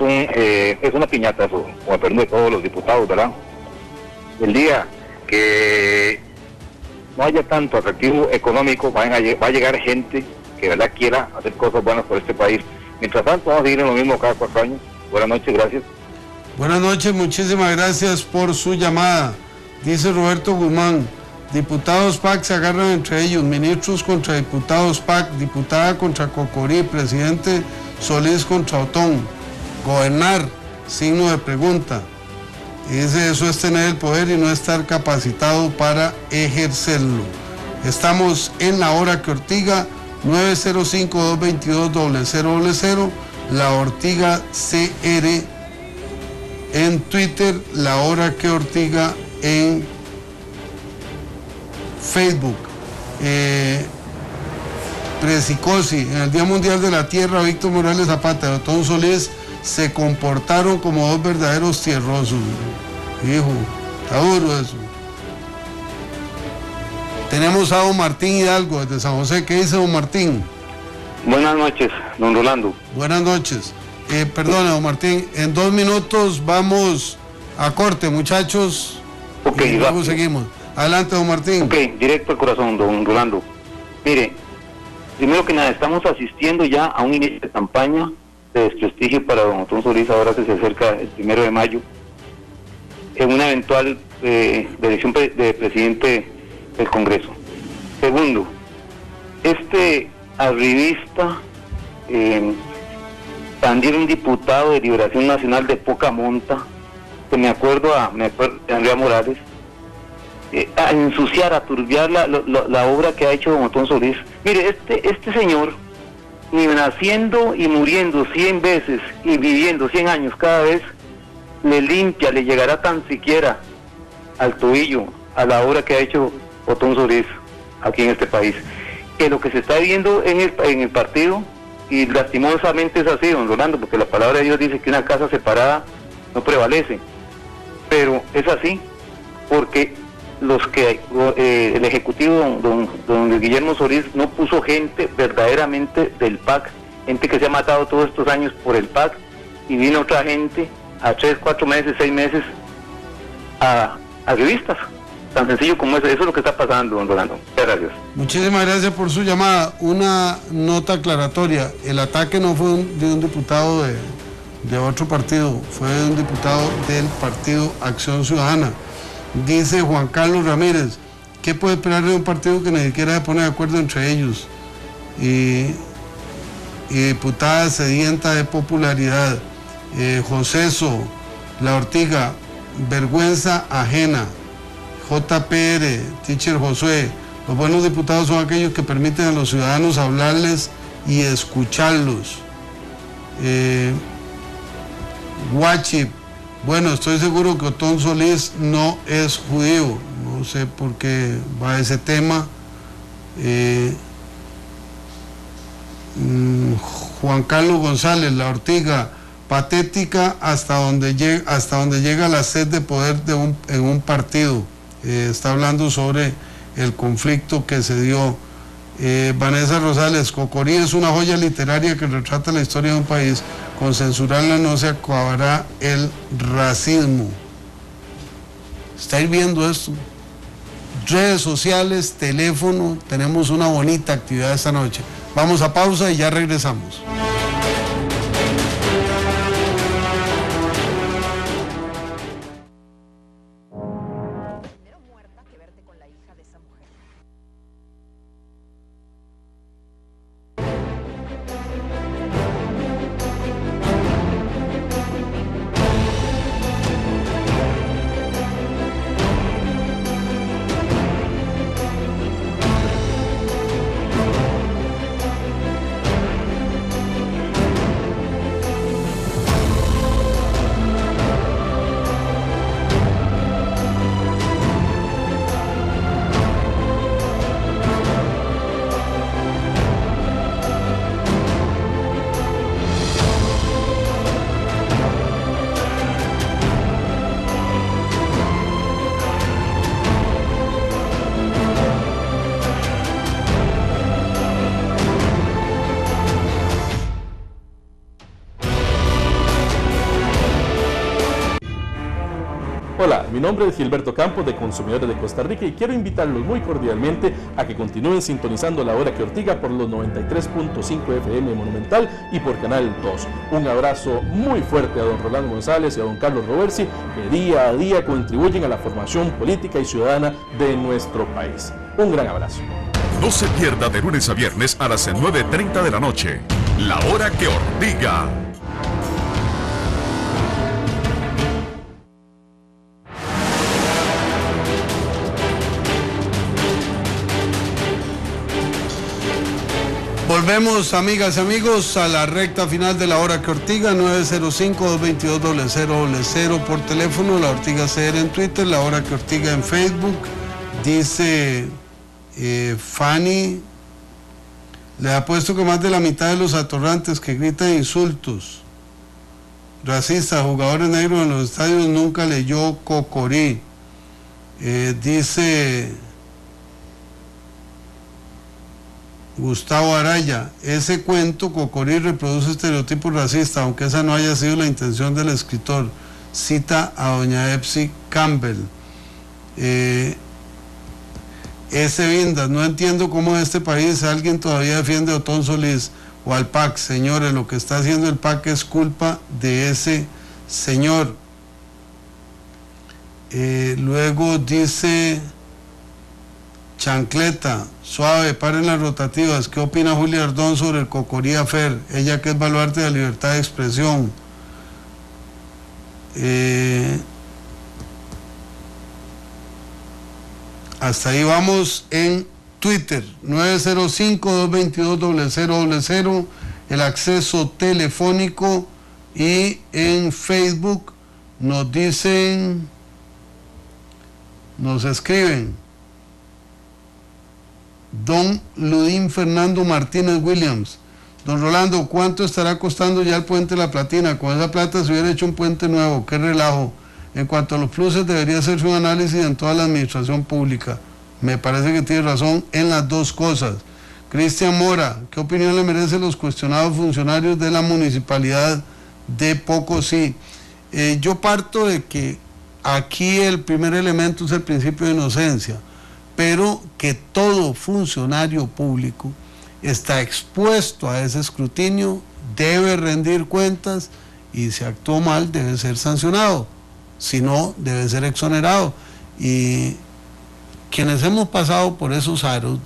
es una piñata eso, como perdón de todos los diputados, ¿verdad? El día que no haya tanto atractivo económico, va a llegar gente que verdad quiera hacer cosas buenas por este país. Mientras tanto, vamos a seguir en lo mismo cada 4 años. Buenas noches, gracias. Buenas noches, muchísimas gracias por su llamada. Dice Roberto Guzmán, Diputados PAC se agarran entre ellos, ministros contra diputados PAC, diputada contra Cocorí, presidente Solís contra Otón. Gobernar, signo de pregunta. Y dice, eso es tener el poder y no estar capacitado para ejercerlo. Estamos en La Hora que Ortiga, 905-222-0000, La Ortiga CR en Twitter, La Hora que Ortiga en Facebook. Presicosi, en el Día Mundial de la Tierra, Víctor Morales Zapata y Otón Solís se comportaron como dos verdaderos tierrosos. Hijo, está duro eso. Tenemos a don Martín Hidalgo desde San José. ¿Qué dice don Martín? Buenas noches, don Rolando. Buenas noches. Perdone, don Martín, en 2 minutos vamos a corte, muchachos. Ok, y luego seguimos. Adelante, don Martín. Ok, directo al corazón, don Rolando. Mire, primero que nada, estamos asistiendo ya a un inicio de campaña de desprestigio para don Otón Solís, ahora que se acerca el 1 de mayo, en una eventual elección de presidente del Congreso. Segundo, este arribista, también un diputado de Liberación Nacional de poca monta, que me acuerdo de Andrea Morales, a ensuciar, a turbiar la obra que ha hecho don Otón Solís. Mire, este señor, ni naciendo y muriendo 100 veces y viviendo 100 años cada vez, le limpia, le llegará tan siquiera al tobillo a la obra que ha hecho Otón Solís aquí en este país. Que lo que se está viendo en el partido, y lastimosamente es así, don Rolando, porque la palabra de Dios dice que una casa separada no prevalece, pero es así, porque el ejecutivo don Guillermo Solís no puso gente verdaderamente del PAC, gente que se ha matado todos estos años por el PAC, y vino otra gente a 3, 4 meses, 6 meses a revistas. Tan sencillo como eso es lo que está pasando, don Rolando. Muchas gracias. Muchísimas gracias por su llamada. Una nota aclaratoria: el ataque no fue de un diputado de otro partido, fue de un diputado del partido Acción Ciudadana. Dice Juan Carlos Ramírez, ¿qué puede esperar de un partido que ni siquiera se pone de acuerdo entre ellos? Y diputada sedienta de popularidad. Joseso, La Ortiga, vergüenza ajena. JPR, Teacher Josué, los buenos diputados son aquellos que permiten a los ciudadanos hablarles y escucharlos. Guachip, bueno, estoy seguro que Otón Solís no es judío, no sé por qué va ese tema. Juan Carlos González, La Ortiga, patética hasta donde llega la sed de poder en un partido. Está hablando sobre el conflicto que se dio. Vanessa Rosales, Cocorí es una joya literaria que retrata la historia de un país. Con censurarla no se acabará el racismo. ¿Estáis viendo esto? Redes sociales, teléfono, tenemos una bonita actividad esta noche. Vamos a pausa y ya regresamos. Hola, mi nombre es Gilberto Campos de Consumidores de Costa Rica y quiero invitarlos muy cordialmente a que continúen sintonizando La Hora que Ortiga por los 93.5 FM Monumental y por Canal 2. Un abrazo muy fuerte a don Rolando González y a don Carlos Roversi, que día a día contribuyen a la formación política y ciudadana de nuestro país. Un gran abrazo. No se pierda de lunes a viernes a las 9:30 de la noche. La Hora que Ortiga. Volvemos, amigas y amigos, a la recta final de La Hora que Ortiga, 905-222-0000 por teléfono, La Ortiga CR en Twitter, La Hora que Ortiga en Facebook. Dice Fanny, le ha puesto que más de la mitad de los atorrantes que gritan insultos racistas a jugadores negros en los estadios nunca leyó Cocorí. Dice Gustavo Araya, ese cuento Cocorí reproduce estereotipos racistas, aunque esa no haya sido la intención del escritor. Cita a doña Epsi Campbell. Ese Vindas, no entiendo cómo en este país alguien todavía defiende a Otón Solís o al PAC. Señores, lo que está haciendo el PAC es culpa de ese señor. Luego dice Chancleta, suave, paren las rotativas. ¿Qué opina Julia Ardón sobre el Cocorí Affair? Ella que es baluarte de la libertad de expresión. Hasta ahí vamos en Twitter, 905-222-0000, el acceso telefónico, y en Facebook nos dicen, nos escriben, don Ludín Fernando Martínez Williams, don Rolando, ¿cuánto estará costando ya el puente La Platina? Con esa plata se hubiera hecho un puente nuevo, qué relajo. En cuanto a los pluses, debería hacerse un análisis en toda la administración pública. Me parece que tiene razón en las dos cosas. Cristian Mora, ¿qué opinión le merecen los cuestionados funcionarios de la municipalidad de Pocosí? Yo parto de que aquí el primer elemento es el principio de inocencia, pero que todo funcionario público está expuesto a ese escrutinio, debe rendir cuentas y si actuó mal debe ser sancionado. Si no, debe ser exonerado. Y quienes hemos pasado por esos aros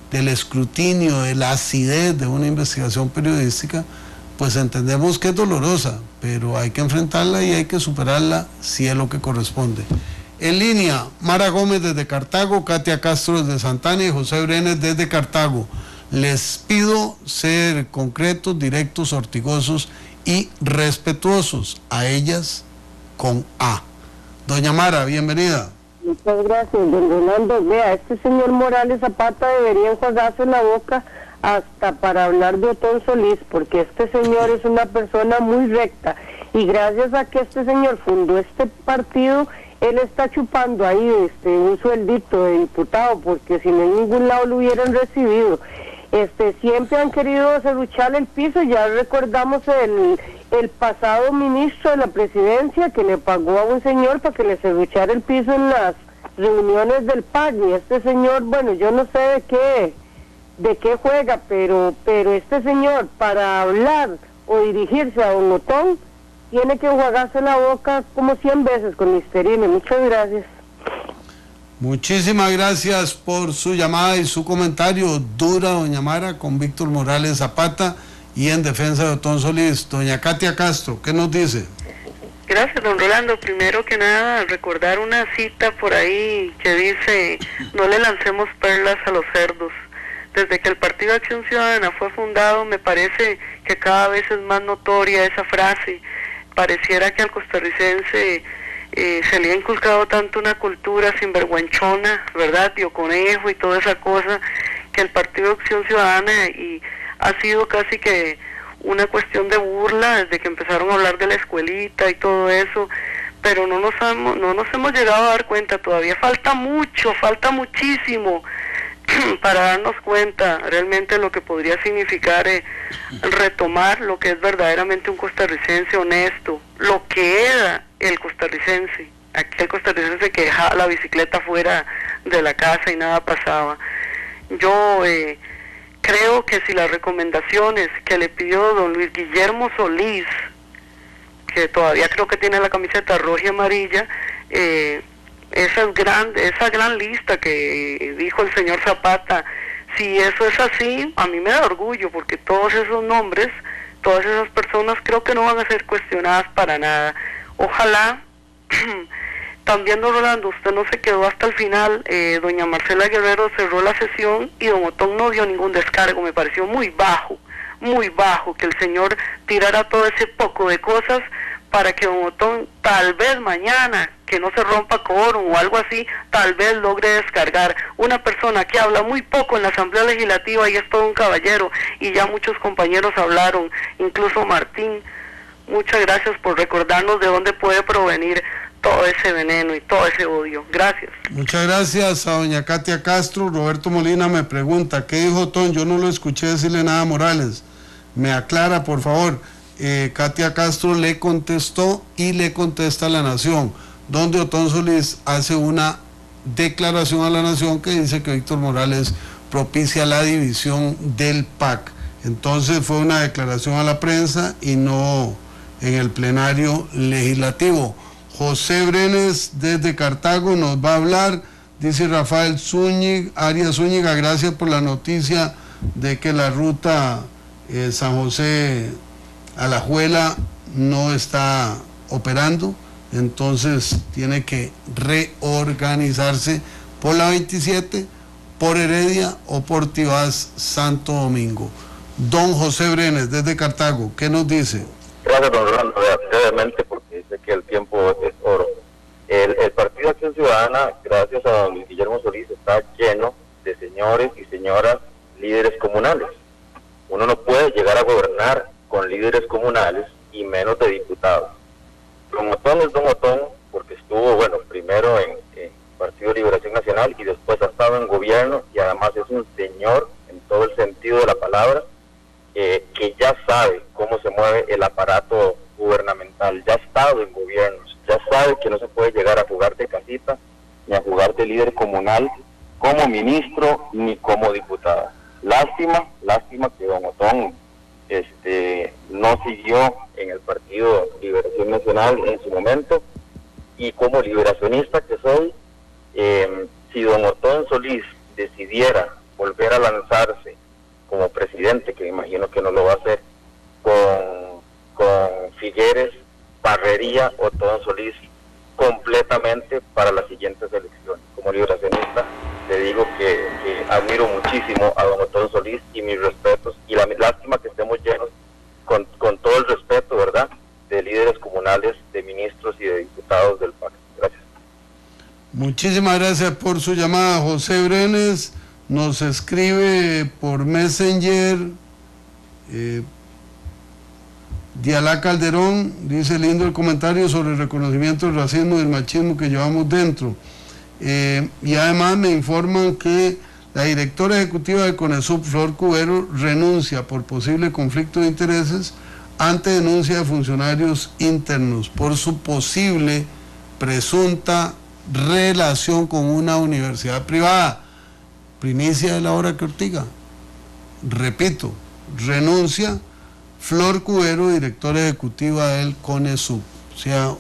del escrutinio, de la acidez de una investigación periodística, pues entendemos que es dolorosa, pero hay que enfrentarla y hay que superarla si es lo que corresponde. En línea, Mara Gómez desde Cartago, Katia Castro desde Santana y José Brenes desde Cartago. Les pido ser concretos, directos, ortigosos y respetuosos, a ellas con A. Doña Mara, bienvenida. Muchas gracias, don Rolando. Vea, este señor Morales Zapata debería enjuagarse la boca hasta para hablar de Otón Solís, porque este señor es una persona muy recta, y gracias a que este señor fundó este partido, él está chupando ahí un sueldito de diputado, porque si no en ningún lado lo hubieran recibido. Siempre han querido serruchar el piso. Ya recordamos el pasado ministro de la presidencia que le pagó a un señor para que le serruchara el piso en las reuniones del PAC, y este señor, bueno, yo no sé de qué juega, pero este señor, para hablar o dirigirse a don Otón, tiene que enjuagarse la boca como 100 veces con Listerine. Muchas gracias. Muchísimas gracias por su llamada y su comentario. Dura, doña Mara, con Víctor Morales Zapata, y en defensa de Otón Solís. Doña Katia Castro, ¿qué nos dice? Gracias, don Rolando. Primero que nada, recordar una cita por ahí que dice: no le lancemos perlas a los cerdos. Desde que el Partido Acción Ciudadana fue fundado, me parece que cada vez es más notoria esa frase. Pareciera que al costarricense se le ha inculcado tanto una cultura sinvergüenchona, ¿verdad? Tío Conejo y toda esa cosa, que el Partido Acción Ciudadana y ha sido casi que una cuestión de burla desde que empezaron a hablar de la escuelita y todo eso, pero no nos hemos llegado a dar cuenta. Todavía falta mucho, falta muchísimo para darnos cuenta realmente lo que podría significar retomar lo que es verdaderamente un costarricense honesto, lo que era el costarricense, aquel costarricense que dejaba la bicicleta fuera de la casa y nada pasaba. Yo creo que si las recomendaciones que le pidió don Luis Guillermo Solís, que todavía creo que tiene la camiseta roja y amarilla, esa gran lista que dijo el señor Zapata, si eso es así, a mí me da orgullo, porque todos esos nombres, todas esas personas creo que no van a ser cuestionadas para nada. Ojalá, también don Rolando, usted no se quedó hasta el final, doña Marcela Guerrero cerró la sesión y don Otón no dio ningún descargo, me pareció muy bajo que el señor tirara todo ese poco de cosas para que don Otón tal vez mañana, que no se rompa quórum o algo así, tal vez logre descargar. Una persona que habla muy poco en la Asamblea Legislativa y es todo un caballero, y ya muchos compañeros hablaron, incluso Martín. Muchas gracias por recordarnos de dónde puede provenir todo ese veneno y todo ese odio. Gracias. Muchas gracias a doña Katia Castro. Roberto Molina me pregunta, ¿qué dijo Otón? Yo no lo escuché decirle nada a Morales. Me aclara, por favor. Katia Castro le contestó y le contesta a La Nación, donde Otón Solís hace una declaración a La Nación que dice que Víctor Morales propicia la división del PAC. Entonces fue una declaración a la prensa y no en el plenario legislativo. José Brenes desde Cartago nos va a hablar, dice Rafael Arias Zúñiga, gracias por la noticia de que la ruta San José Alajuela no está operando, entonces tiene que reorganizarse por la 27, por Heredia o por Tibás Santo Domingo. Don José Brenes desde Cartago, ¿qué nos dice? Gracias, don Rolando, brevemente, porque dice que el tiempo es oro. El Partido Acción Ciudadana, gracias a don Luis Guillermo Solís, está lleno de señores y señoras líderes comunales. Uno no puede llegar a gobernar con líderes comunales y menos de diputados. Don Otón es don Otón porque estuvo, bueno, primero en Partido de Liberación Nacional y después ha estado en gobierno, y además es un señor en todo el sentido de la palabra, que ya sabe cómo se mueve el aparato gubernamental, ya ha estado en gobiernos, ya sabe que no se puede llegar a jugar de casita ni a jugar de líder comunal como ministro ni como diputado. Lástima que don Otón no siguió en el Partido Liberación Nacional en su momento, y como liberacionista que soy, si don Otón Solís decidiera volver a lanzarse como presidente, que imagino que no lo va a hacer, con Figueres, barrería Otón Solís completamente para las siguientes elecciones. Como liberacionista le digo que admiro muchísimo a don Otón Solís y mis respetos, y la lástima que estemos llenos con todo el respeto, ¿verdad?, de líderes comunales, de ministros y de diputados del PAC. Gracias. Muchísimas gracias por su llamada, José Brenes. Nos escribe por Messenger Dialá Calderón, dice: lindo el comentario sobre el reconocimiento del racismo y del machismo que llevamos dentro. Y además me informan que la directora ejecutiva de CONESUB, Flor Cubero, renuncia por posible conflicto de intereses ante denuncia de funcionarios internos por su posible presunta relación con una universidad privada. Primicia de La Hora que Ortiga. Repito, renuncia Flor Cubero, directora ejecutiva del CONESUB. O sea,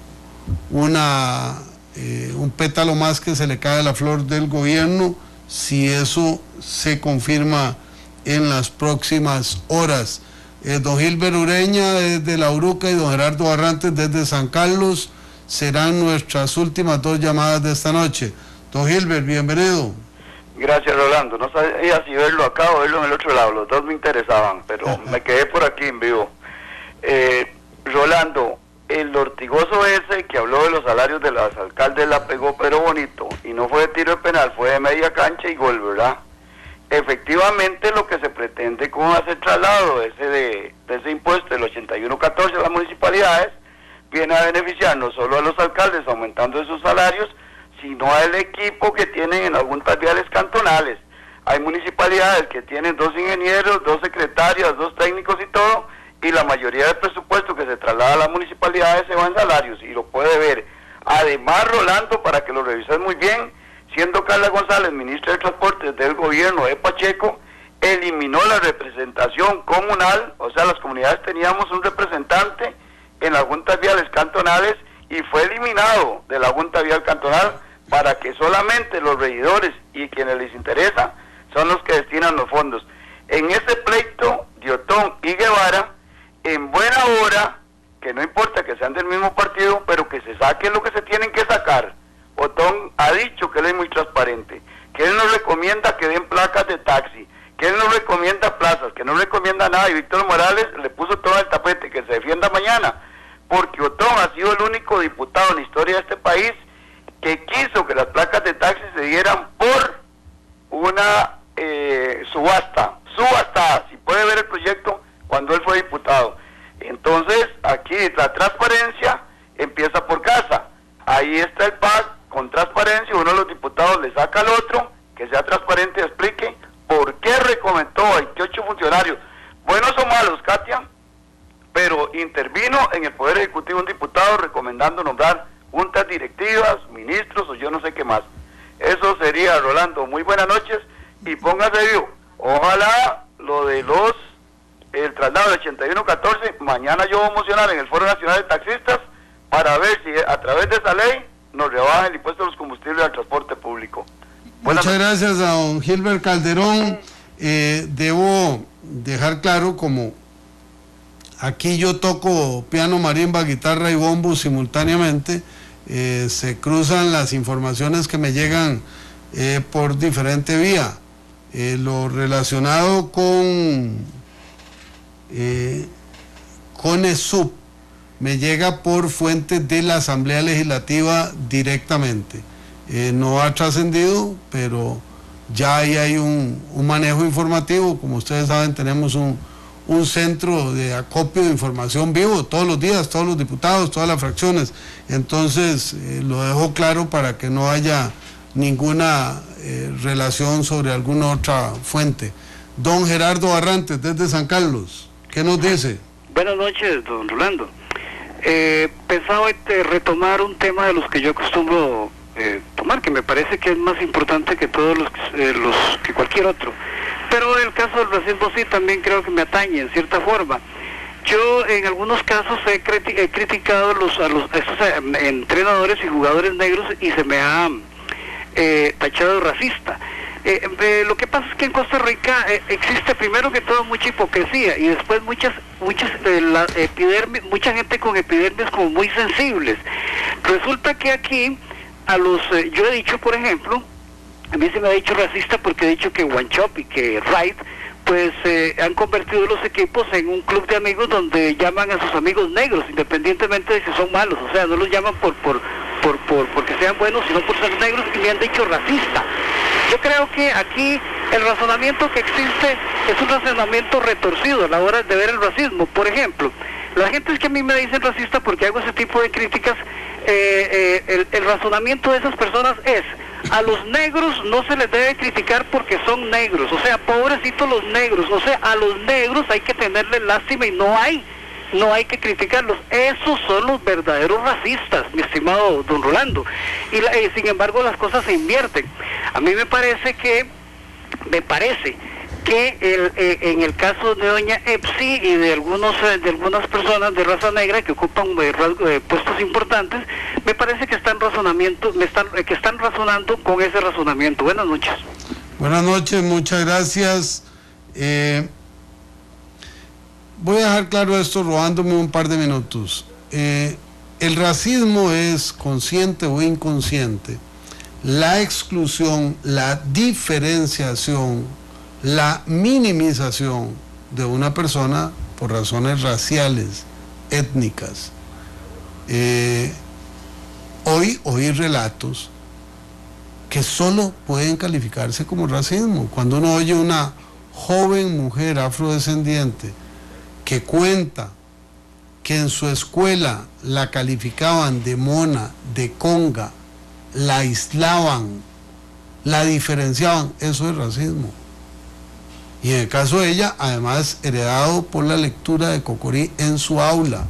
un pétalo más que se le cae a la flor del gobierno, si eso se confirma en las próximas horas. Don Gilbert Ureña desde La Uruca y don Gerardo Barrantes desde San Carlos serán nuestras últimas dos llamadas de esta noche. Don Gilbert, bienvenido. Gracias, Rolando. No sabía si verlo acá o verlo en el otro lado. Los dos me interesaban, pero me quedé por aquí en vivo. Rolando, el ortigoso ese que habló de los salarios de los alcaldes la pegó pero bonito, y no fue de tiro de penal, fue de media cancha y gol, ¿verdad? Efectivamente, lo que se pretende con ese traslado de ese impuesto del 81-14 a las municipalidades viene a beneficiar no solo a los alcaldes aumentando sus salarios, sino al equipo que tienen en algunas viales cantonales. Hay municipalidades que tienen 2 ingenieros, 2 secretarias, 2 técnicos y todo, y la mayoría del presupuesto que se traslada a las municipalidades se va en salarios, y lo puede ver. Además, Rolando, para que lo revises muy bien, siendo Carla González ministra de Transportes del gobierno de Pacheco, eliminó la representación comunal, o sea, las comunidades teníamos un representante en las juntas viales cantonales y fue eliminado de la junta vial cantonal para que solamente los regidores y quienes les interesa son los que destinan los fondos. En ese pleito de Otón y Guevara, en buena hora, que no importa que sean del mismo partido, pero que se saquen lo que se tienen que sacar. Otón ha dicho que él es muy transparente, que él no recomienda que den placas de taxi, que él no recomienda plazas, que no recomienda nada, y Víctor Morales le puso todo el tapete, que se defienda mañana, porque Otón ha sido el único diputado en la historia de este país que quiso que las placas de taxi se dieran por una subasta, si puede ver el proyecto cuando él fue diputado. Entonces, aquí la transparencia empieza por casa. Ahí está el PAC con transparencia, uno de los diputados le saca al otro, que sea transparente y explique por qué recomendó a 28 funcionarios, buenos o malos, Katia, pero intervino en el Poder Ejecutivo un diputado recomendando nombrar juntas directivas, ministros o yo no sé qué más. Eso sería, Rolando. Muy buenas noches y póngase vivo. Ojalá lo de el traslado de 8114, mañana yo voy a mocionar en el Foro Nacional de Taxistas para ver si a través de esa ley nos rebajan el impuesto a los combustibles al transporte público. Muchas gracias a don Gilbert Calderón. Debo dejar claro, como aquí yo toco piano, marimba, guitarra y bombo simultáneamente, se cruzan las informaciones que me llegan por diferente vía. Lo relacionado con ESUP me llega por fuentes de la Asamblea Legislativa directamente. No ha trascendido, pero ya ahí hay un manejo informativo. Como ustedes saben, tenemos un centro de acopio de información vivo todos los días, todos los diputados, todas las fracciones. Entonces lo dejo claro para que no haya ninguna relación sobre alguna otra fuente. Don Gerardo Barrantes, desde San Carlos, ¿qué nos dice? Buenas noches, don Rolando. Pensaba retomar un tema de los que yo acostumbro tomar, que me parece que es más importante que todos que cualquier otro. Pero el caso del racismo sí también creo que me atañe en cierta forma. Yo en algunos casos he criticado a estos entrenadores y jugadores negros y se me ha tachado de racista. Lo que pasa es que en Costa Rica existe primero que todo mucha hipocresía y después mucha gente con epidermis como muy sensibles. Resulta que aquí yo he dicho, por ejemplo, a mí se me ha dicho racista porque he dicho que One Shop y que Wright pues han convertido los equipos en un club de amigos donde llaman a sus amigos negros, independientemente de si son malos. O sea, no los llaman porque sean buenos, sino por ser negros, y me han dicho racista. Yo creo que aquí el razonamiento que existe es un razonamiento retorcido a la hora de ver el racismo. Por ejemplo, la gente es que a mí me dicen racista porque hago ese tipo de críticas. El razonamiento de esas personas es: a los negros no se les debe criticar porque son negros, o sea, pobrecitos los negros, o sea, a los negros hay que tenerles lástima y no hay que criticarlos. Esos son los verdaderos racistas, mi estimado don Rolando. Y sin embargo las cosas se invierten. A mí me parece que en el caso de doña Epsi y de algunas personas de raza negra que ocupan puestos importantes, me parece que están razonando con ese razonamiento. Buenas noches. Buenas noches, muchas gracias. Voy a dejar claro esto robándome un par de minutos. El racismo es, consciente o inconsciente, la exclusión, la diferenciación, la minimización de una persona por razones raciales, étnicas. Hoy oí relatos que solo pueden calificarse como racismo. Cuando uno oye una joven mujer afrodescendiente que cuenta que en su escuela la calificaban de mona, de conga, la aislaban, la diferenciaban, eso es racismo. Y en el caso de ella, además heredado por la lectura de Cocorí en su aula.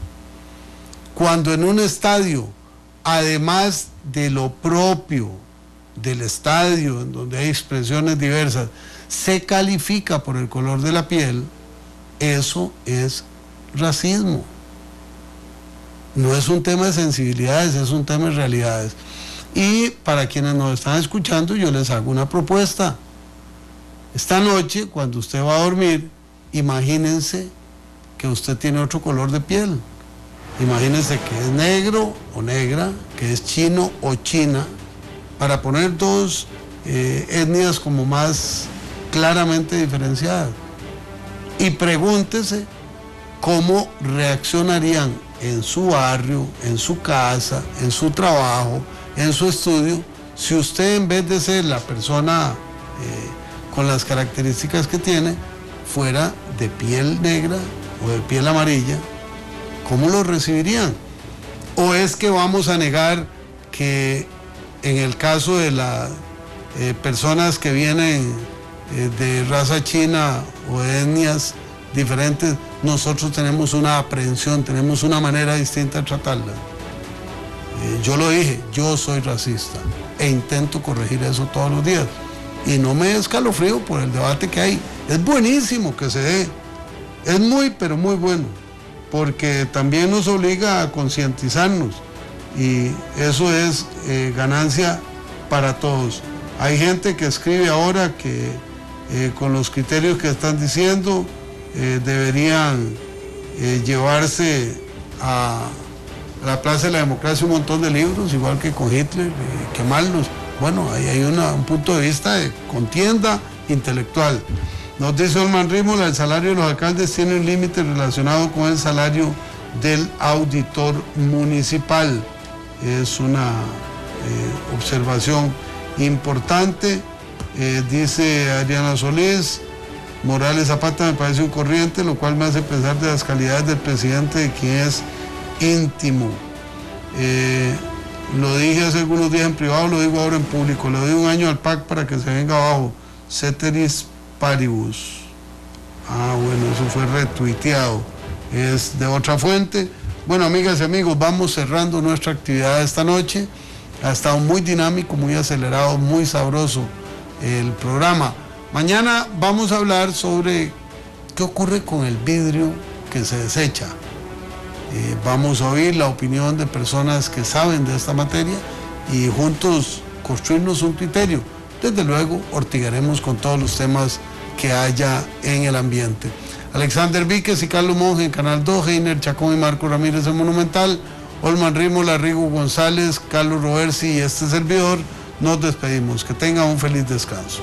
Cuando en un estadio además de lo propio del estadio, en donde hay expresiones diversas, se califica por el color de la piel, eso es racismo. No es un tema de sensibilidades, es un tema de realidades. Y para quienes nos están escuchando, yo les hago una propuesta. Esta noche, cuando usted va a dormir, imagínense que usted tiene otro color de piel. Imagínense que es negro o negra, que es chino o china, para poner dos etnias como más claramente diferenciadas. Y pregúntese cómo reaccionarían en su barrio, en su casa, en su trabajo, en su estudio, si usted, en vez de ser la persona con las características que tiene, fuera de piel negra o de piel amarilla. ¿Cómo lo recibirían? ¿O es que vamos a negar que en el caso de las personas que vienen de raza china o de etnias diferentes, nosotros tenemos una aprehensión, tenemos una manera distinta de tratarla? Yo lo dije, yo soy racista e intento corregir eso todos los días. Y no me escalofrío por el debate que hay. Es buenísimo que se dé. Es muy, pero muy bueno, porque también nos obliga a concientizarnos. Y eso es ganancia para todos. Hay gente que escribe ahora que con los criterios que están diciendo deberían llevarse a la Plaza de la Democracia un montón de libros, igual que con Hitler, quemarlos. Bueno, ahí hay un punto de vista de contienda intelectual. Nos dice Olman Rímola, el salario de los alcaldes tiene un límite relacionado con el salario del auditor municipal. Es una observación importante. Dice Adriana Solís, Morales Zapata me parece un corriente, lo cual me hace pensar de las calidades del presidente, de quien es íntimo. Lo dije hace algunos días en privado, lo digo ahora en público. Le doy un año al PAC para que se venga abajo. Ceteris paribus. Bueno, eso fue retuiteado. Es de otra fuente. Bueno, amigas y amigos, vamos cerrando nuestra actividad esta noche. Ha estado muy dinámico, muy acelerado, muy sabroso el programa. Mañana vamos a hablar sobre qué ocurre con el vidrio que se desecha. Vamos a oír la opinión de personas que saben de esta materia y juntos construirnos un criterio. Desde luego, ortigaremos con todos los temas que haya en el ambiente. Alexander Víquez y Carlos Monge en Canal 2, Heiner Chacón y Marco Ramírez en Monumental, Olman Rímola, Rigo González, Carlos Roversi y este servidor, nos despedimos. Que tengan un feliz descanso.